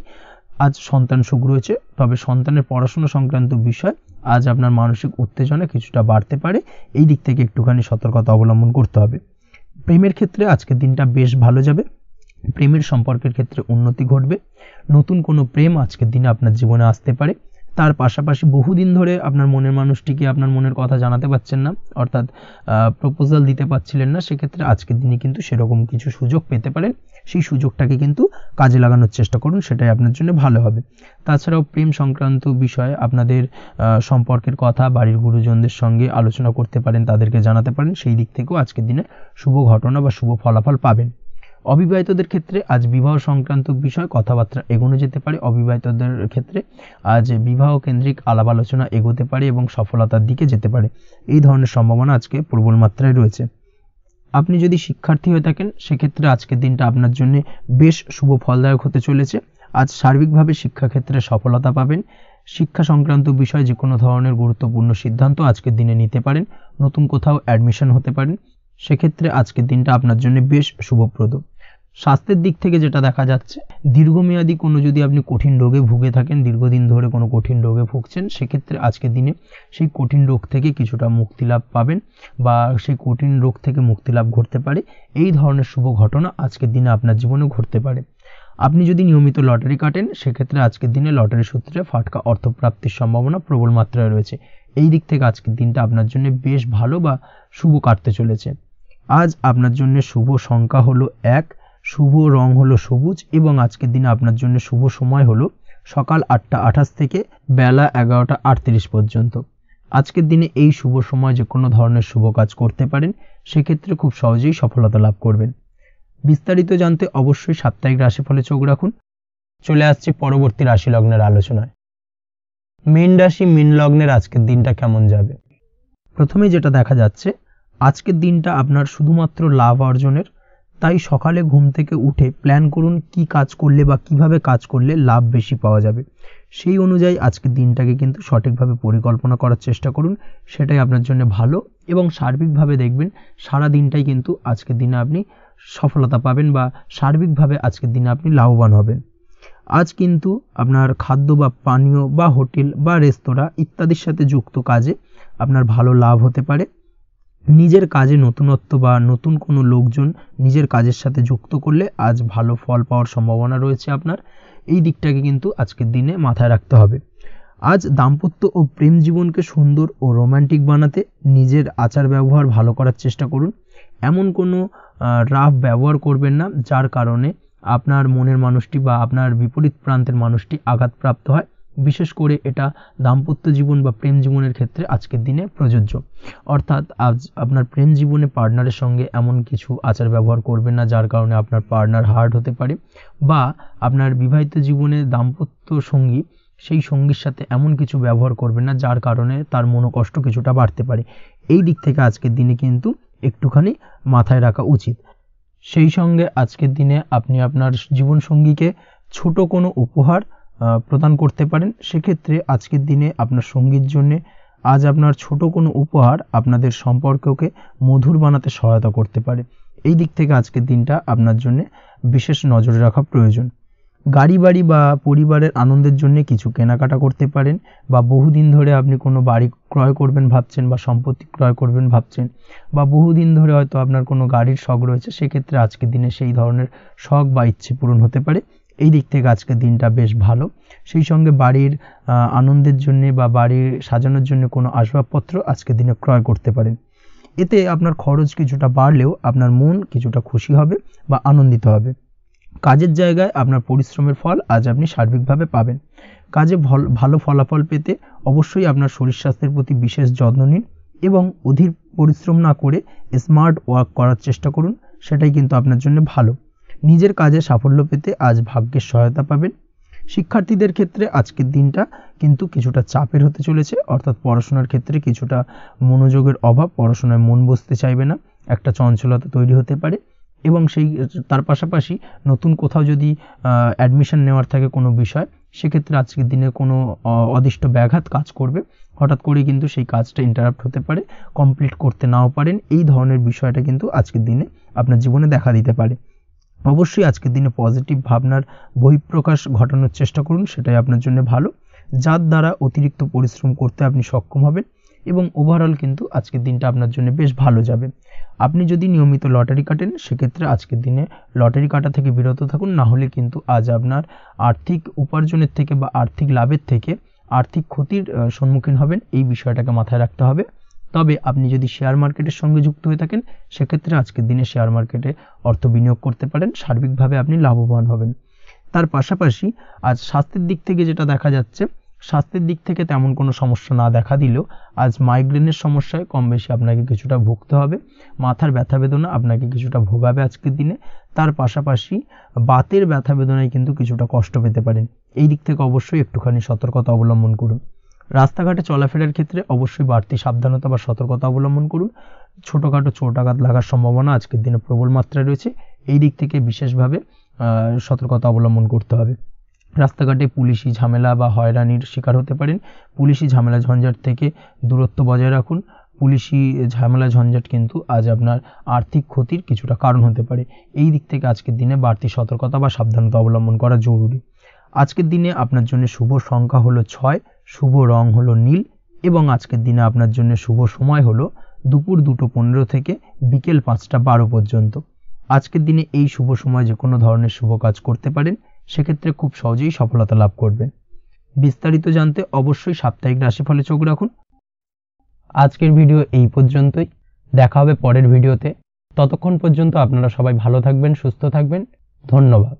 আজ সন্তান সুখ রয়েছে, তবে সন্তানের পড়াশোনা সংক্রান্ত বিষয় আজ আপনার মানসিক উত্তেজনা কিছুটা বাড়তে পারে, এই দিক থেকে একটুখানি সতর্কতা অবলম্বন করতে হবে। প্রেমের ক্ষেত্রে আজকের দিনটা বেশ ভালো যাবে, প্রেমের সম্পর্কের ক্ষেত্রে উন্নতি ঘটবে, নতুন কোনো প্রেম আজকের দিনে আপনার জীবনে আসতে পারে। তার পাশাপাশি বহুদিন ধরে আপনার মনের মানুষটিকে আপনার মনের কথা জানাতে পারছেন না, অর্থাৎ প্রপোজাল দিতে পারছিলেন না, সেক্ষেত্রে আজকের দিনে কিন্তু সেরকম কিছু সুযোগ পেতে পারেন। সেই সুযোগটাকে কিন্তু কাজে লাগানোর চেষ্টা করুন, সেটাই আপনার জন্য ভালো হবে। তাছাড়াও প্রেম সংক্রান্ত বিষয়ে আপনাদের সম্পর্কের কথা বাড়ির গুরুজনদের সঙ্গে আলোচনা করতে পারেন, তাদেরকে জানাতে পারেন, সেই দিক থেকেও আজকের দিনে শুভ ঘটনা বা শুভ ফলাফল পাবেন। অবিবাহিতদের ক্ষেত্রে আজ বিবাহ সংক্রান্ত বিষয় কথাবার্তা এগোনো যেতে পারে। অবিবাহিতদের ক্ষেত্রে আজ বিবাহ কেন্দ্রিক আলাপ আলোচনা এগোতে পারে এবং সফলতার দিকে যেতে পারে, এই ধরনের সম্ভাবনা আজকে প্রবল মাত্রায় রয়েছে। আপনি যদি শিক্ষার্থী হয়ে থাকেন সেক্ষেত্রে আজকের দিনটা আপনার জন্য বেশ শুভ ফলদায়ক হতে চলেছে। আজ সার্বিকভাবে শিক্ষাক্ষেত্রে সফলতা পাবেন। শিক্ষা সংক্রান্ত বিষয়ে যে কোনো ধরনের গুরুত্বপূর্ণ সিদ্ধান্ত আজকের দিনে নিতে পারেন, নতুন কোথাও অ্যাডমিশন হতে পারেন, সেক্ষেত্রে আজকের দিনটা আপনার জন্য বেশ শুভপ্রদ। স্বাস্থ্যের দিক থেকে যেটা দেখা যাচ্ছে, দীর্ঘমেয়াদী কোনো যদি আপনি কঠিন রোগে ভুগে থাকেন, দীর্ঘদিন ধরে কোনো কঠিন রোগে ভুগছেন, সেক্ষেত্রে আজকের দিনে সেই কঠিন রোগ থেকে কিছুটা মুক্তি লাভ পাবেন বা সেই কঠিন রোগ থেকে মুক্তি লাভ ঘটতে পারে। এই ধরনের শুভ ঘটনা আজকের দিনে আপনার জীবনে ঘটতে পারে। আপনি যদি নিয়মিত লটারি কাটেন সেক্ষেত্রে আজকের দিনে লটারি সূত্রে ফাটকা অর্থপ্রাপ্তির সম্ভাবনা প্রবল মাত্রায় রয়েছে। এই দিক থেকে আজকের দিনটা আপনার জন্য বেশ ভালো বা শুভ কাটতে চলেছে। আজ আপনার জন্য শুভ সংখ্যা হলো 1, শুভ রং হলো সবুজ এবং আজকের দিনে আপনার জন্য শুভ সময় হলো সকাল 8টা 28 থেকে বেলা 11টা 38 পর্যন্ত। আজকের দিনে এই শুভ সময় যে কোনো ধরনের শুভ কাজ করতে পারেন, সেক্ষেত্রে খুব সহজেই সফলতা লাভ করবেন। বিস্তারিত জানতে অবশ্যই সাপ্তাহিক রাশিফলে চোখ রাখুন। চলে আসছি পরবর্তী রাশি লগ্নের আলোচনায়। মীন রাশি মীন লগ্নের আজকের দিনটা কেমন যাবে? প্রথমে যেটা দেখা যাচ্ছে, আজকের দিনটা আপনার শুধুমাত্র লাভ অর্জনের, তাই সকালে ঘুম থেকে উঠে প্ল্যান করুন কি কাজ করলে বা কিভাবে কাজ করলে লাভ বেশি পাওয়া যাবে। সেই অনুযায়ী আজকের দিনটাকে কিন্তু সঠিকভাবে পরিকল্পনা করার চেষ্টা করুন, সেটাই আপনার জন্য ভালো এবং সার্বিকভাবে দেখবেন সারা দিনটাই কিন্তু আজকের দিনে আপনি সফলতা পাবেন বা সার্বিকভাবে আজকের দিনে আপনি লাভবান হবেন। আজ কিন্তু আপনার খাদ্য বা পানীয় বা হোটেল বা রেস্তোরাঁ ইত্যাদির সাথে যুক্ত কাজে আপনার ভালো লাভ হতে পারে। নিজের কাজে নতুনত্ব বা নতুন কোনো লোকজন নিজের কাজের সাথে যুক্ত করলে আজ ভালো ফল পাওয়ার সম্ভাবনা রয়েছে আপনার। এই দিকটাকে কিন্তু আজকের দিনে মাথায় রাখতে হবে। আজ দাম্পত্য ও প্রেম জীবনকে সুন্দর ও রোমান্টিক বানাতে নিজের আচার ব্যবহার ভালো করার চেষ্টা করুন। এমন কোনো রাফ ব্যবহার করবেন না যার কারণে আপনার মনের মানুষটি বা আপনার বিপরীত প্রান্তের মানুষটি আঘাতপ্রাপ্ত হয়। বিশেষ করে এটা দাম্পত্য জীবন বা প্রেম জীবনের ক্ষেত্রে আজকের দিনে প্রযোজ্য। অর্থাৎ আজ আপনার প্রেম জীবনে পার্টনারের সঙ্গে এমন কিছু আচার ব্যবহার করবেন না যার কারণে আপনার পার্টনার হার্ট হতে পারে, বা আপনার বিবাহিত জীবনে দাম্পত্য সঙ্গী সেই সঙ্গীর সাথে এমন কিছু ব্যবহার করবেন না যার কারণে তার মনোকষ্ট কিছুটা বাড়তে পারে। এই দিক থেকে আজকের দিনে কিন্তু একটুখানি মাথায় রাখা উচিত। সেই সঙ্গে আজকের দিনে আপনি আপনার জীবনসঙ্গীকে ছোট কোনো উপহার প্রদান করতে পারেন। সেক্ষেত্রে আজকের দিনে আপনার সঙ্গীর জন্য আজ আপনার ছোট কোনো উপহার আপনাদের সম্পর্ককে মধুর বানাতে সহায়তা করতে পারে। এই দিক থেকে আজকের দিনটা আপনার জন্য বিশেষ নজরে রাখা প্রয়োজন। গাড়ি বাড়ি বা পরিবারের আনন্দের জন্য কিছু কেনাকাটা করতে পারেন, বা বহুদিন ধরে আপনি কোনো বাড়ি ক্রয় করবেন ভাবছেন বা সম্পত্তি ক্রয় করবেন ভাবছেন, বা বহুদিন ধরে হয়তো আপনার কোনো গাড়ির শখ রয়েছে, সেক্ষেত্রে আজকের দিনে সেই ধরনের শখ বা ইচ্ছে পূরণ হতে পারে। এই দিক থেকে আজকের দিনটা বেশ ভালো। সেই সঙ্গে বাড়ির আনন্দের জন্য বা বাড়ির সাজানোর জন্য কোনো আসবাবপত্র আজকের দিনে ক্রয় করতে পারেন। এতে আপনার খরচ কিছুটা বাড়লেও আপনার মন কিছুটা খুশি হবে বা আনন্দিত হবে। কাজের জায়গায় আপনার পরিশ্রমের ফল আজ আপনি সার্বিকভাবে পাবেন। কাজে ভালো ফলাফল পেতে অবশ্যই আপনার শরীর স্বাস্থ্যের প্রতি বিশেষ যত্ন নিন এবং অধীর পরিশ্রম না করে স্মার্ট ওয়ার্ক করার চেষ্টা করুন, সেটাই কিন্তু আপনার জন্য ভালো। নিজের কাজে সাফল্য পেতে আজ ভাগ্যের সহায়তা পাবেন। শিক্ষার্থীদের ক্ষেত্রে আজকের দিনটা কিন্তু কিছুটা চাপের হতে চলেছে, অর্থাৎ পড়াশোনার ক্ষেত্রে কিছুটা মনোযোগের অভাব, পড়াশোনায় মন বসতে চাইবে না, একটা চঞ্চলতা তৈরি হতে পারে। এবং তার পাশাপাশি নতুন কোথাও যদি অ্যাডমিশন নেওয়ার থাকে কোনো বিষয়, সেক্ষেত্রে আজকের দিনে কোনো অদিষ্ট ব্যাঘাত কাজ করবে, হঠাৎ করে কিন্তু সেই কাজটা ইন্টারাপ্ট হতে পারে, কমপ্লিট করতে নাও পারেন। এই ধরনের বিষয়টা কিন্তু আজকের দিনে আপনার জীবনে দেখা দিতে পারে। অবশ্যই আজকের দিনে পজিটিভ ভাবনার বহিঃপ্রকাশ ঘটানোর চেষ্টা করুন, সেটাই আপনার জন্য ভালো। যার দ্বারা অতিরিক্ত পরিশ্রম করতে আপনি সক্ষম হবেন এবং ওভারঅল কিন্তু আজকের দিনটা আপনার জন্য বেশ ভালো যাবে। আপনি যদি নিয়মিত লটারি কাটেন সেক্ষেত্রে আজকের দিনে লটারি কাটা থেকে বিরত থাকুন, না হলে কিন্তু আজ আপনার আর্থিক উপার্জনের থেকে বা আর্থিক লাভের থেকে আর্থিক ক্ষতির সম্মুখীন হবেন, এই বিষয়টাকে মাথায় রাখতে হবে। তবে আপনি যদি শেয়ার মার্কেটের সঙ্গে যুক্ত হয়ে থাকেন সেক্ষেত্রে আজকের দিনে শেয়ার মার্কেটে অর্থ বিনিয়োগ করতে পারেন, সার্বিকভাবে আপনি লাভবান হবেন। তার পাশাপাশি আজ স্বাস্থ্যের দিক থেকে যেটা দেখা যাচ্ছে, স্বাস্থ্যের দিক থেকে তেমন কোনো সমস্যা না দেখা দিলেও আজ মাইগ্রেনের সমস্যায় কম বেশি আপনাকে কিছুটা ভুগতে হবে, মাথার ব্যথা বেদনা আপনাকে কিছুটা ভোগাবে আজকের দিনে। তার পাশাপাশি বাতের ব্যথা বেদনায় কিন্তু কিছুটা কষ্ট পেতে পারেন, এই দিক থেকে অবশ্যই একটুখানি সতর্কতা অবলম্বন করুন। রাস্তাঘাটে চলাফেরার ক্ষেত্রে অবশ্যই বাড়তি সাবধানতা বা সতর্কতা অবলম্বন করুন। ছোটোখাটো চোট আঘাত লাগার সম্ভাবনা আজকের দিনে প্রবল মাত্রায় রয়েছে, এই দিক থেকে বিশেষভাবে সতর্কতা অবলম্বন করতে হবে। রাস্তাঘাটে পুলিশি ঝামেলা বা হয়রানির শিকার হতে পারেন, পুলিশি ঝামেলা ঝঞ্ঝাট থেকে দূরত্ব বজায় রাখুন। পুলিশি ঝামেলা ঝঞ্ঝাট কিন্তু আজ আপনার আর্থিক ক্ষতির কিছুটা কারণ হতে পারে, এই দিক থেকে আজকের দিনে বাড়তি সতর্কতা বা সাবধানতা অবলম্বন করা জরুরি। আজকের দিনে আপনার জন্য শুভ সংখ্যা হলো 6, শুভ রং হলো নীল এবং আজকের দিনে আপনার জন্য শুভ সময় হলো দুপুর 2:15 থেকে বিকেল 5:12 পর্যন্ত। আজকের দিনে এই শুভ সময় যে কোনো ধরনের শুভ কাজ করতে পারেন, সেক্ষেত্রে খুব সহজেই সফলতা লাভ করবেন। বিস্তারিত জানতে অবশ্যই সাপ্তাহিক রাশিফলে চোখ রাখুন। আজকের ভিডিও এই পর্যন্তই, দেখা হবে পরের ভিডিওতে। ততক্ষণ পর্যন্ত আপনারা সবাই ভালো থাকবেন, সুস্থ থাকবেন। ধন্যবাদ।